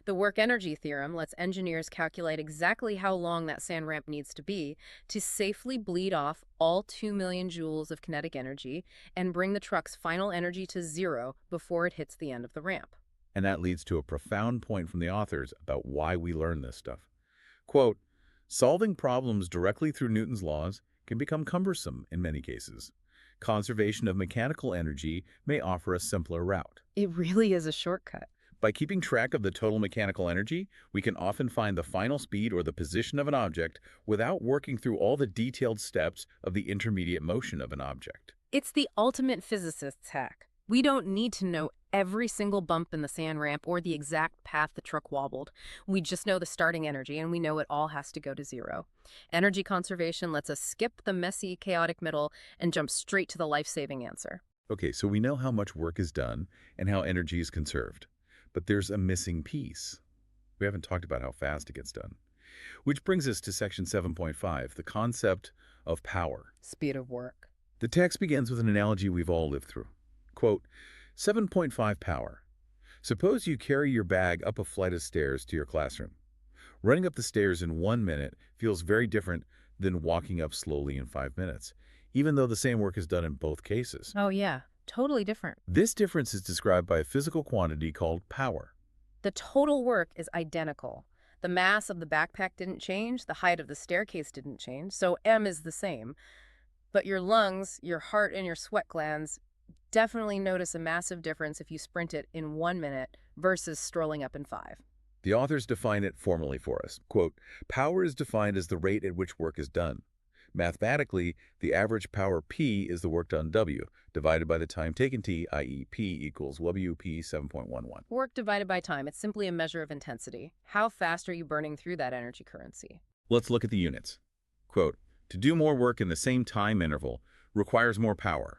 The work energy theorem lets engineers calculate exactly how long that sand ramp needs to be to safely bleed off all 2 million joules of kinetic energy and bring the truck's final energy to 0 before it hits the end of the ramp. And that leads to a profound point from the authors about why we learn this stuff. Quote, solving problems directly through Newton's laws can become cumbersome in many cases. Conservation of mechanical energy may offer a simpler route. It really is a shortcut. By keeping track of the total mechanical energy, we can often find the final speed or the position of an object without working through all the detailed steps of the intermediate motion of an object. It's the ultimate physicist's hack. We don't need to know every single bump in the sand ramp or the exact path the truck wobbled. We just know the starting energy, and we know it all has to go to 0. Energy conservation lets us skip the messy, chaotic middle and jump straight to the life-saving answer. Okay, so we know how much work is done and how energy is conserved. But there's a missing piece. We haven't talked about how fast it gets done. Which brings us to section 7.5, the concept of power. Speed of work. The text begins with an analogy we've all lived through. Quote, 7.5 power. Suppose you carry your bag up a flight of stairs to your classroom. Running up the stairs in 1 minute feels very different than walking up slowly in 5 minutes, even though the same work is done in both cases. Oh, yeah. Totally different. This difference is described by a physical quantity called power. The total work is identical. The mass of the backpack didn't change, the height of the staircase didn't change, so M is the same. But your lungs, your heart, and your sweat glands definitely notice a massive difference if you sprint it in 1 minute versus strolling up in 5. The authors define it formally for us. Quote, power is defined as the rate at which work is done. Mathematically, the average power P is the work done W, divided by the time taken T, i.e. P equals WP 7.11. Work divided by time, it's simply a measure of intensity. How fast are you burning through that energy currency? Let's look at the units. Quote, to do more work in the same time interval requires more power.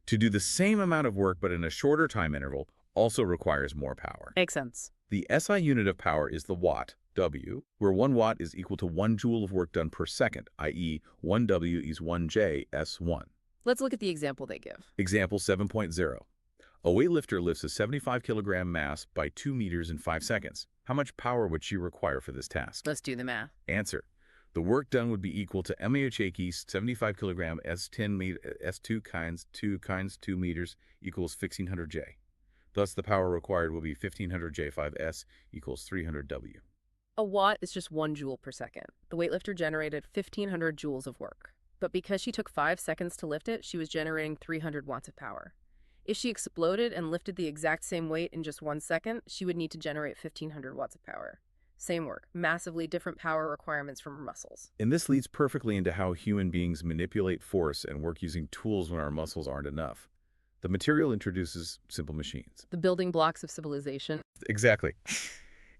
To do the same amount of work but in a shorter time interval also requires more power. Makes sense. The SI unit of power is the watt, W, where 1 watt is equal to 1 joule of work done per second, i.e. 1 W is 1 J, S1. Let's look at the example they give. Example 7.0. A weightlifter lifts a 75-kilogram mass by 2 meters in 5 seconds. How much power would she require for this task? Let's do the math. Answer. The work done would be equal to Emiyacheki's 75-kilogram S2 times 2 meters equals 1,500 J. Thus, the power required will be 1,500 J5S equals 300 W. A watt is just 1 joule per second. The weightlifter generated 1,500 joules of work. But because she took 5 seconds to lift it, she was generating 300 watts of power. If she exploded and lifted the exact same weight in just 1 second, she would need to generate 1,500 watts of power. Same work, massively different power requirements from her muscles. And this leads perfectly into how human beings manipulate force and work using tools when our muscles aren't enough. The material introduces simple machines. The building blocks of civilization. Exactly.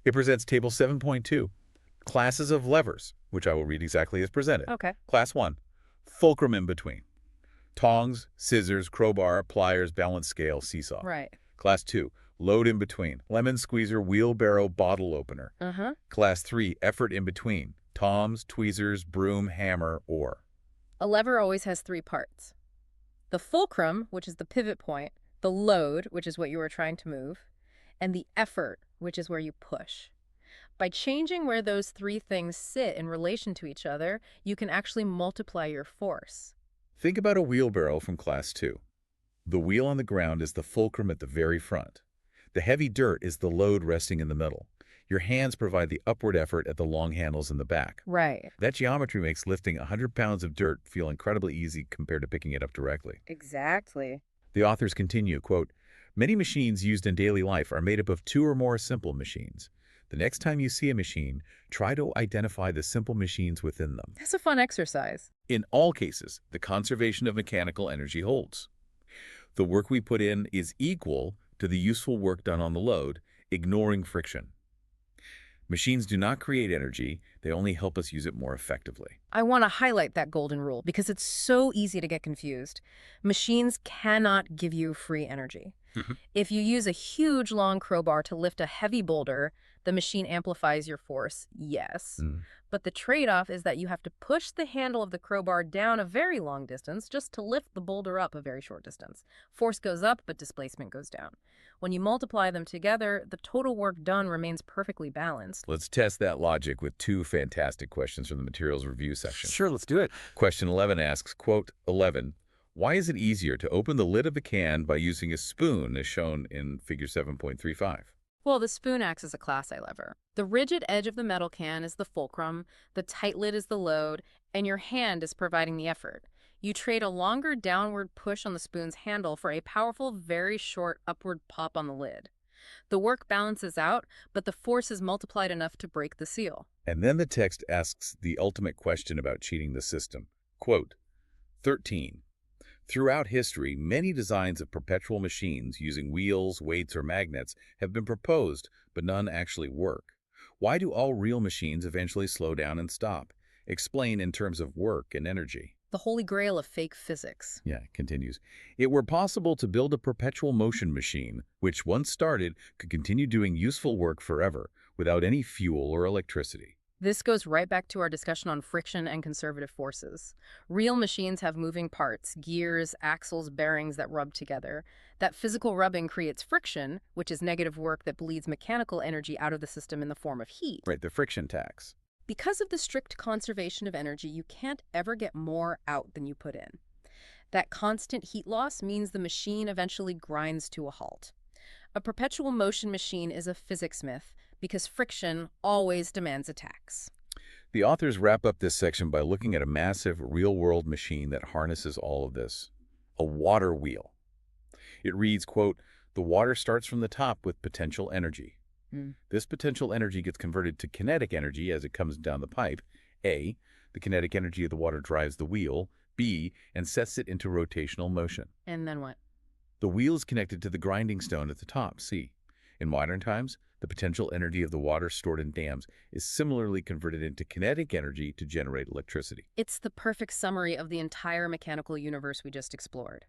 It presents Table 7.2, classes of levers, which I will read exactly as presented. Okay. Class 1, fulcrum in between. Tongs, scissors, crowbar, pliers, balance scale, seesaw. Right. Class 2, load in between. Lemon squeezer, wheelbarrow, bottle opener. Uh-huh. Class 3, effort in between. Toms, tweezers, broom, hammer, oar. A lever always has three parts. The fulcrum, which is the pivot point, the load, which is what you are trying to move, and the effort, which is where you push. By changing where those three things sit in relation to each other, you can actually multiply your force. Think about a wheelbarrow from Class 2. The wheel on the ground is the fulcrum at the very front. The heavy dirt is the load resting in the middle. Your hands provide the upward effort at the long handles in the back. Right. That geometry makes lifting 100 pounds of dirt feel incredibly easy compared to picking it up directly. Exactly. The authors continue, quote, "Many machines used in daily life are made up of two or more simple machines. The next time you see a machine, try to identify the simple machines within them. That's a fun exercise. In all cases, the conservation of mechanical energy holds. The work we put in is equal to the useful work done on the load, ignoring friction. Machines do not create energy, they only help us use it more effectively." I want to highlight that golden rule because it's so easy to get confused. Machines cannot give you free energy. Mhm. If you use a huge long crowbar to lift a heavy boulder, the machine amplifies your force, yes. Mm. But the trade-off is that you have to push the handle of the crowbar down a very long distance just to lift the boulder up a very short distance. Force goes up, but displacement goes down. When you multiply them together, the total work done remains perfectly balanced. Let's test that logic with two fantastic questions from the materials review section. Sure, let's do it. Question 11 asks, quote, 11, why is it easier to open the lid of a can by using a spoon as shown in figure 7.35? Well, the spoon acts as a class I lever. The rigid edge of the metal can is the fulcrum, the tight lid is the load, and your hand is providing the effort. You trade a longer downward push on the spoon's handle for a powerful, very short upward pop on the lid. The work balances out, but the force is multiplied enough to break the seal. And then the text asks the ultimate question about cheating the system. Quote, 13. Throughout history, many designs of perpetual machines using wheels, weights, or magnets have been proposed, but none actually work. Why do all real machines eventually slow down and stop? Explain in terms of work and energy. The holy grail of fake physics. Yeah, it continues. It were possible to build a perpetual motion machine, which once started could continue doing useful work forever, without any fuel or electricity. This goes right back to our discussion on friction and conservative forces. Real machines have moving parts, gears, axles, bearings that rub together. That physical rubbing creates friction, which is negative work that bleeds mechanical energy out of the system in the form of heat. Right, the friction tax. Because of the strict conservation of energy, you can't ever get more out than you put in. That constant heat loss means the machine eventually grinds to a halt. A perpetual motion machine is a physics myth because friction always demands a tax. The authors wrap up this section by looking at a massive, real-world machine that harnesses all of this. A water wheel. It reads, quote, "The water starts from the top with potential energy. This potential energy gets converted to kinetic energy as it comes down the pipe. A, the kinetic energy of the water drives the wheel. B, and sets it into rotational motion. And then what? The wheel is connected to the grinding stone at the top, C. In modern times, the potential energy of the water stored in dams is similarly converted into kinetic energy to generate electricity." It's the perfect summary of the entire mechanical universe we just explored.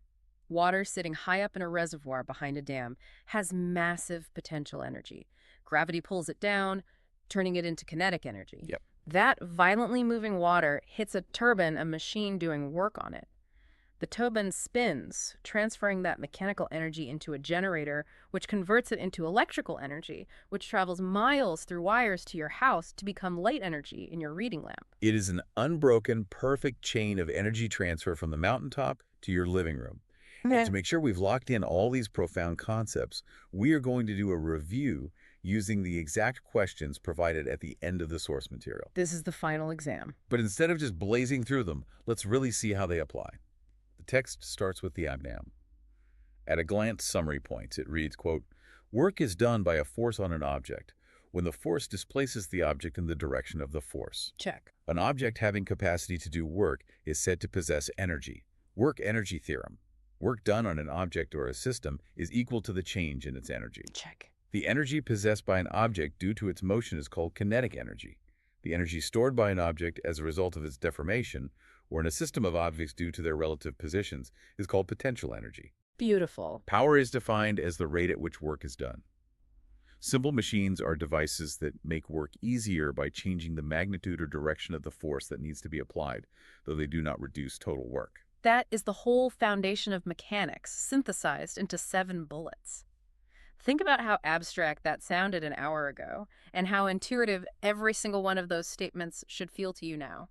Water sitting high up in a reservoir behind a dam has massive potential energy. Gravity pulls it down, turning it into kinetic energy. Yep. That violently moving water hits a turbine, a machine doing work on it. The turbine spins, transferring that mechanical energy into a generator, which converts it into electrical energy, which travels miles through wires to your house to become light energy in your reading lamp. It is an unbroken, perfect chain of energy transfer from the mountaintop to your living room. And to make sure we've locked in all these profound concepts, we are going to do a review using the exact questions provided at the end of the source material. This is the final exam. But instead of just blazing through them, let's really see how they apply. The text starts with the exam. At a glance summary points, it reads, quote, "Work is done by a force on an object when the force displaces the object in the direction of the force. Check. An object having capacity to do work is said to possess energy. Work-energy theorem. Work done on an object or a system is equal to the change in its energy." Check. The energy possessed by an object due to its motion is called kinetic energy. The energy stored by an object as a result of its deformation, or in a system of objects due to their relative positions, is called potential energy. Beautiful. Power is defined as the rate at which work is done. Simple machines are devices that make work easier by changing the magnitude or direction of the force that needs to be applied, though they do not reduce total work. That is the whole foundation of mechanics, synthesized into 7 bullets. Think about how abstract that sounded an hour ago, and how intuitive every single one of those statements should feel to you now.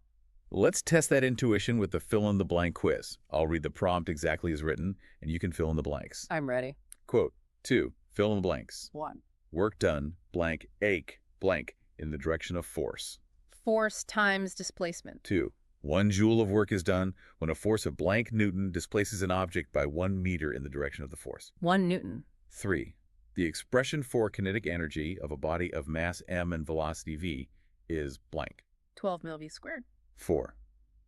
Let's test that intuition with the fill-in-the-blank quiz. I'll read the prompt exactly as written, and you can fill in the blanks. I'm ready. Quote, 2. Fill in the blanks. 1. Work done, blank, ache, blank, in the direction of force. Force times displacement. 2. 1 joule of work is done when a force of blank Newton displaces an object by 1 meter in the direction of the force. 1 Newton. 3. The expression for kinetic energy of a body of mass m and velocity v is blank. 12 mV squared. 4.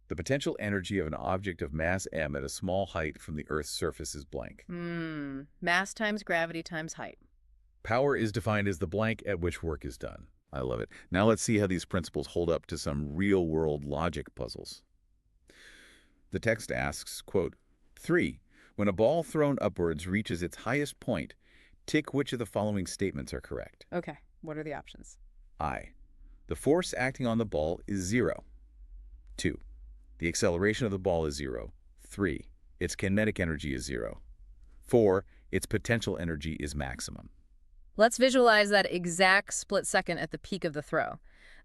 The potential energy of an object of mass m at a small height from the Earth's surface is blank. Mass times gravity times height. Power is defined as the blank at which work is done. I love it. Now let's see how these principles hold up to some real-world logic puzzles. The text asks, quote, 3. When a ball thrown upwards reaches its highest point, tick which of the following statements are correct. Okay, what are the options? I. The force acting on the ball is 0. 2. The acceleration of the ball is 0. 3. Its kinetic energy is 0. 4. Its potential energy is maximum. Let's visualize that exact split second at the peak of the throw.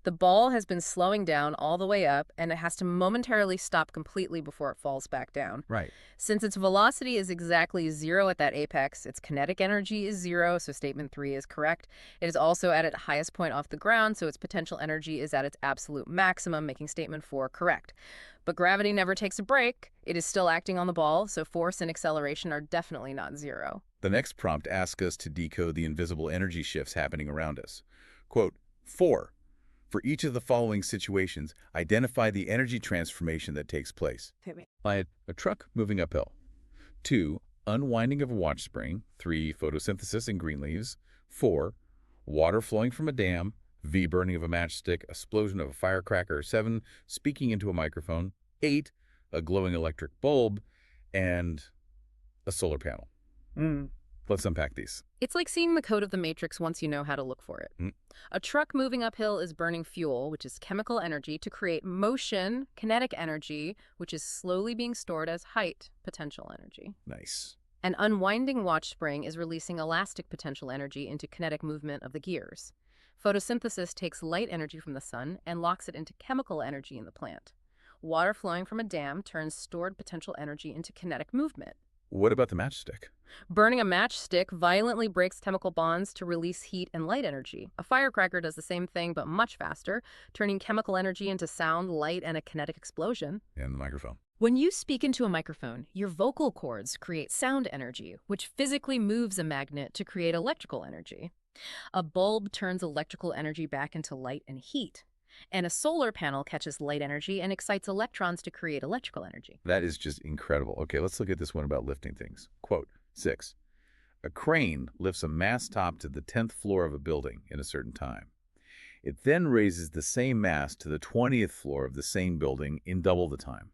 The ball has been slowing down all the way up, and it has to momentarily stop completely before it falls back down. Right. Since its velocity is exactly 0 at that apex, its kinetic energy is 0, so statement 3 is correct. It is also at its highest point off the ground, so its potential energy is at its absolute maximum, making statement 4 correct. But gravity never takes a break. It is still acting on the ball, so force and acceleration are definitely not 0. The next prompt asks us to decode the invisible energy shifts happening around us. Quote, 4. For each of the following situations, identify the energy transformation that takes place. By a truck moving uphill. 2. Unwinding of a watch spring. 3. Photosynthesis in green leaves. 4. Water flowing from a dam. V. Burning of a matchstick. Explosion of a firecracker. 7. Speaking into a microphone. 8. A glowing electric bulb. And a solar panel. Let's unpack these. It's like seeing the code of the matrix once you know how to look for it. A truck moving uphill is burning fuel, which is chemical energy, to create motion, kinetic energy, which is slowly being stored as height, potential energy. Nice. An unwinding watch spring is releasing elastic potential energy into kinetic movement of the gears. Photosynthesis takes light energy from the sun and locks it into chemical energy in the plant. Water flowing from a dam turns stored potential energy into kinetic movement. What about the matchstick? Burning a matchstick violently breaks chemical bonds to release heat and light energy. A firecracker does the same thing, but much faster, turning chemical energy into sound, light, and a kinetic explosion. And the microphone. When you speak into a microphone, your vocal cords create sound energy, which physically moves a magnet to create electrical energy. A bulb turns electrical energy back into light and heat. And a solar panel catches light energy and excites electrons to create electrical energy. That is just incredible. Okay, let's look at this one about lifting things. Quote, 6. A crane lifts a mass top to the 10th floor of a building in a certain time. It then raises the same mass to the 20th floor of the same building in double the time.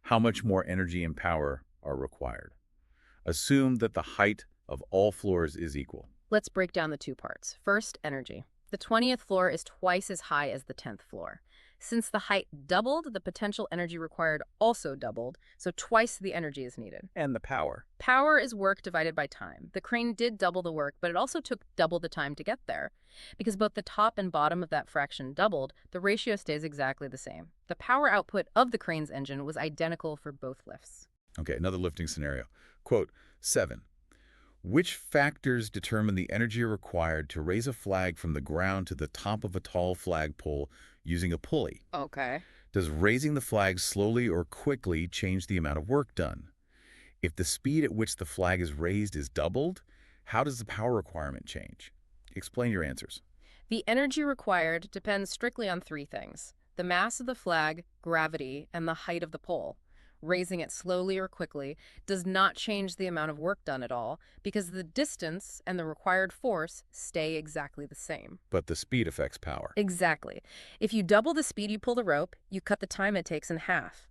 How much more energy and power are required? Assume that the height of all floors is equal. Let's break down the 2 parts. First, energy. The 20th floor is twice as high as the 10th floor. Since the height doubled, the potential energy required also doubled, so twice the energy is needed. And the power. Power is work divided by time. The crane did double the work, but it also took double the time to get there. Because both the top and bottom of that fraction doubled, the ratio stays exactly the same. The power output of the crane's engine was identical for both lifts. Okay, another lifting scenario. Quote, 7. Which factors determine the energy required to raise a flag from the ground to the top of a tall flagpole using a pulley? Okay. Does raising the flag slowly or quickly change the amount of work done? If the speed at which the flag is raised is doubled, how does the power requirement change? Explain your answers. The energy required depends strictly on 3 things: the mass of the flag, gravity, and the height of the pole. Raising it slowly or quickly does not change the amount of work done at all because the distance and the required force stay exactly the same. But the speed affects power. Exactly. If you double the speed you pull the rope, you cut the time it takes in half.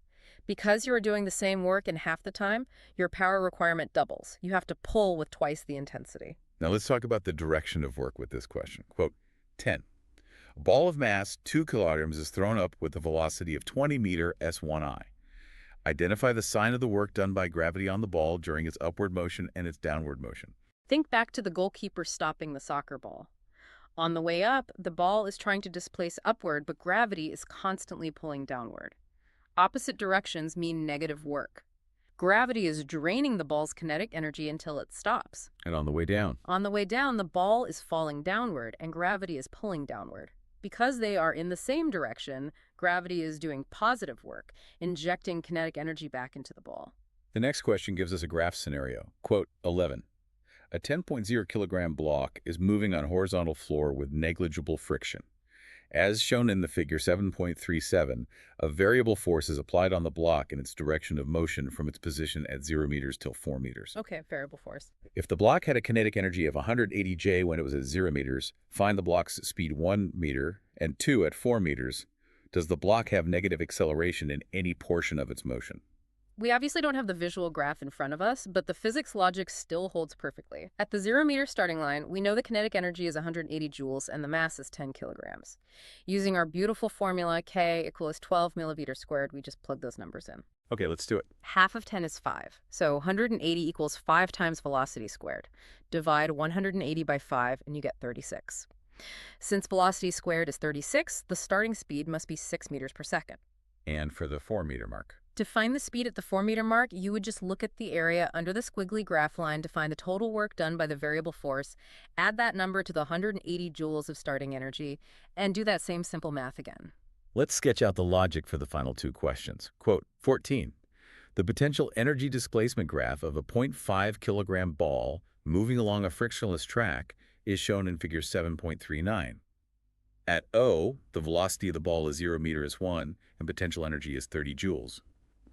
Because you are doing the same work in half the time, your power requirement doubles. You have to pull with twice the intensity. Now let's talk about the direction of work with this question. Quote, 10. A ball of mass 2 kilograms is thrown up with a velocity of 20 meter s1i. Identify the sign of the work done by gravity on the ball during its upward motion and its downward motion. Think back to the goalkeeper stopping the soccer ball. On the way up, the ball is trying to displace upward, but gravity is constantly pulling downward. Opposite directions mean negative work. Gravity is draining the ball's kinetic energy until it stops. And on the way down? On the way down, the ball is falling downward and gravity is pulling downward. Because they are in the same direction, gravity is doing positive work, injecting kinetic energy back into the ball. The next question gives us a graph scenario. Quote, 11. A 10.0 kilogram block is moving on horizontal floor with negligible friction. As shown in the figure 7.37, a variable force is applied on the block in its direction of motion from its position at 0 meters till 4 meters. Okay, variable force. If the block had a kinetic energy of 180 J when it was at 0 meters, find the block's speed 1 meter and 2 at 4 meters. Does the block have negative acceleration in any portion of its motion? We obviously don't have the visual graph in front of us, but the physics logic still holds perfectly. At the 0 meter starting line, we know the kinetic energy is 180 joules and the mass is 10 kilograms. Using our beautiful formula, K equals 12 millimeters squared, we just plug those numbers in. Okay, let's do it. Half of 10 is 5, so 180 equals 5 times velocity squared. Divide 180 by 5 and you get 36. Since velocity squared is 36, the starting speed must be 6 meters per second. And for the 4 meter mark? To find the speed at the 4 meter mark, you would just look at the area under the squiggly graph line to find the total work done by the variable force, add that number to the 180 joules of starting energy, and do that same simple math again. Let's sketch out the logic for the final two questions. Quote, 14. The potential energy displacement graph of a 0.5 kilogram ball moving along a frictionless track is shown in figure 7.39. At O, the velocity of the ball is 0 meters 1, and potential energy is 30 joules.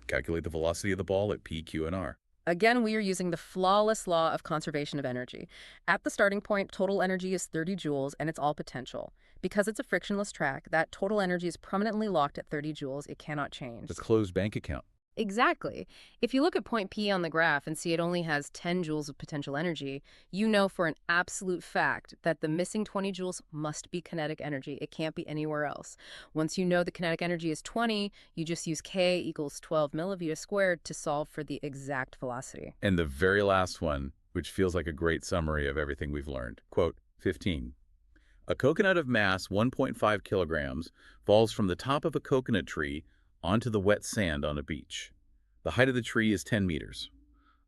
Calculate the velocity of the ball at P, Q, and R. Again, we are using the flawless law of conservation of energy. At the starting point, total energy is 30 joules, and it's all potential. Because it's a frictionless track, that total energy is permanently locked at 30 joules. It cannot change. The closed bank account. Exactly. If you look at point P on the graph and see it only has 10 joules of potential energy, you know for an absolute fact that the missing 20 joules must be kinetic energy. It can't be anywhere else. Once you know the kinetic energy is 20, you just use K equals 12 millimeters squared to solve for the exact velocity. And the very last one, which feels like a great summary of everything we've learned. Quote, 15. A coconut of mass 1.5 kilograms falls from the top of a coconut tree onto the wet sand on a beach. The height of the tree is 10 meters.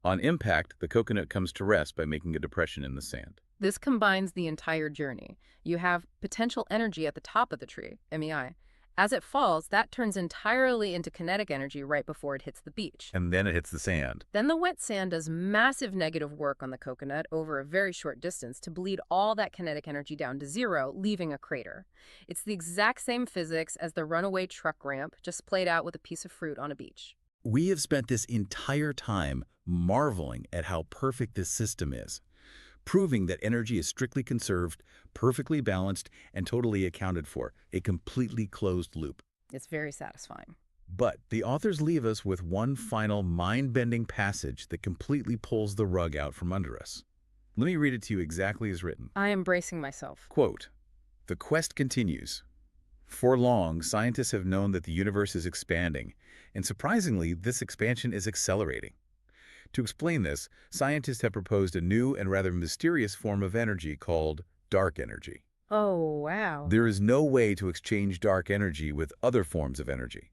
On impact, the coconut comes to rest by making a depression in the sand. This combines the entire journey. You have potential energy at the top of the tree, MEI. As it falls, that turns entirely into kinetic energy right before it hits the beach. And then it hits the sand. Then the wet sand does massive negative work on the coconut over a very short distance to bleed all that kinetic energy down to zero, leaving a crater. It's the exact same physics as the runaway truck ramp, just played out with a piece of fruit on a beach. We have spent this entire time marveling at how perfect this system is, proving that energy is strictly conserved, perfectly balanced, and totally accounted for, a completely closed loop. It's very satisfying. But the authors leave us with one final mind-bending passage that completely pulls the rug out from under us. Let me read it to you exactly as written. I am bracing myself. Quote, "The quest continues. For long, scientists have known that the universe is expanding, and surprisingly, this expansion is accelerating. To explain this, scientists have proposed a new and rather mysterious form of energy called dark energy. Oh, wow. There is no way to exchange dark energy with other forms of energy.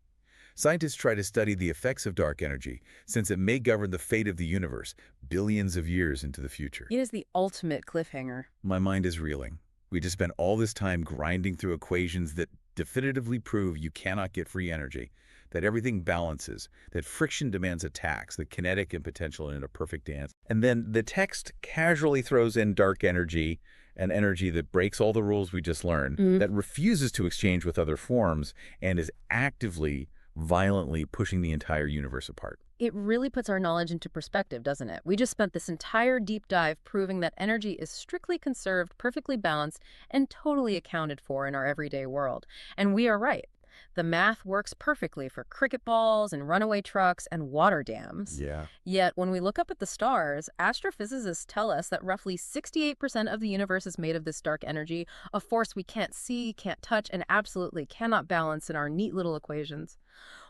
Scientists try to study the effects of dark energy, since it may govern the fate of the universe billions of years into the future." It is the ultimate cliffhanger. My mind is reeling. We just spent all this time grinding through equations that definitively prove you cannot get free energy, that everything balances, that friction demands a tax, that kinetic and potential are in a perfect dance. And then the text casually throws in dark energy, an energy that breaks all the rules we just learned, that refuses to exchange with other forms, and is actively violently pushing the entire universe apart. It really puts our knowledge into perspective, doesn't it? We just spent this entire deep dive proving that energy is strictly conserved, perfectly balanced, and totally accounted for in our everyday world. And we are right. The math works perfectly for cricket balls and runaway trucks and water dams. Yeah. Yet, when we look up at the stars, astrophysicists tell us that roughly 68% of the universe is made of this dark energy, a force we can't see, can't touch, and absolutely cannot balance in our neat little equations.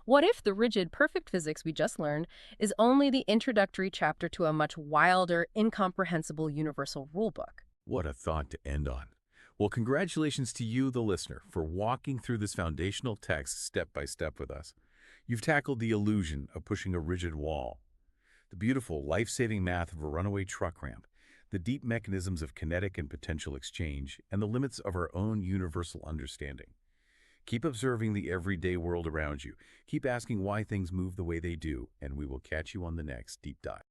What if the rigid, perfect physics we just learned is only the introductory chapter to a much wilder, incomprehensible universal rulebook? What a thought to end on. Well, congratulations to you, the listener, for walking through this foundational text step by step with us. You've tackled the illusion of pushing a rigid wall, the beautiful, life-saving math of a runaway truck ramp, the deep mechanisms of kinetic and potential exchange, and the limits of our own universal understanding. Keep observing the everyday world around you. Keep asking why things move the way they do, and we will catch you on the next Deep Dive.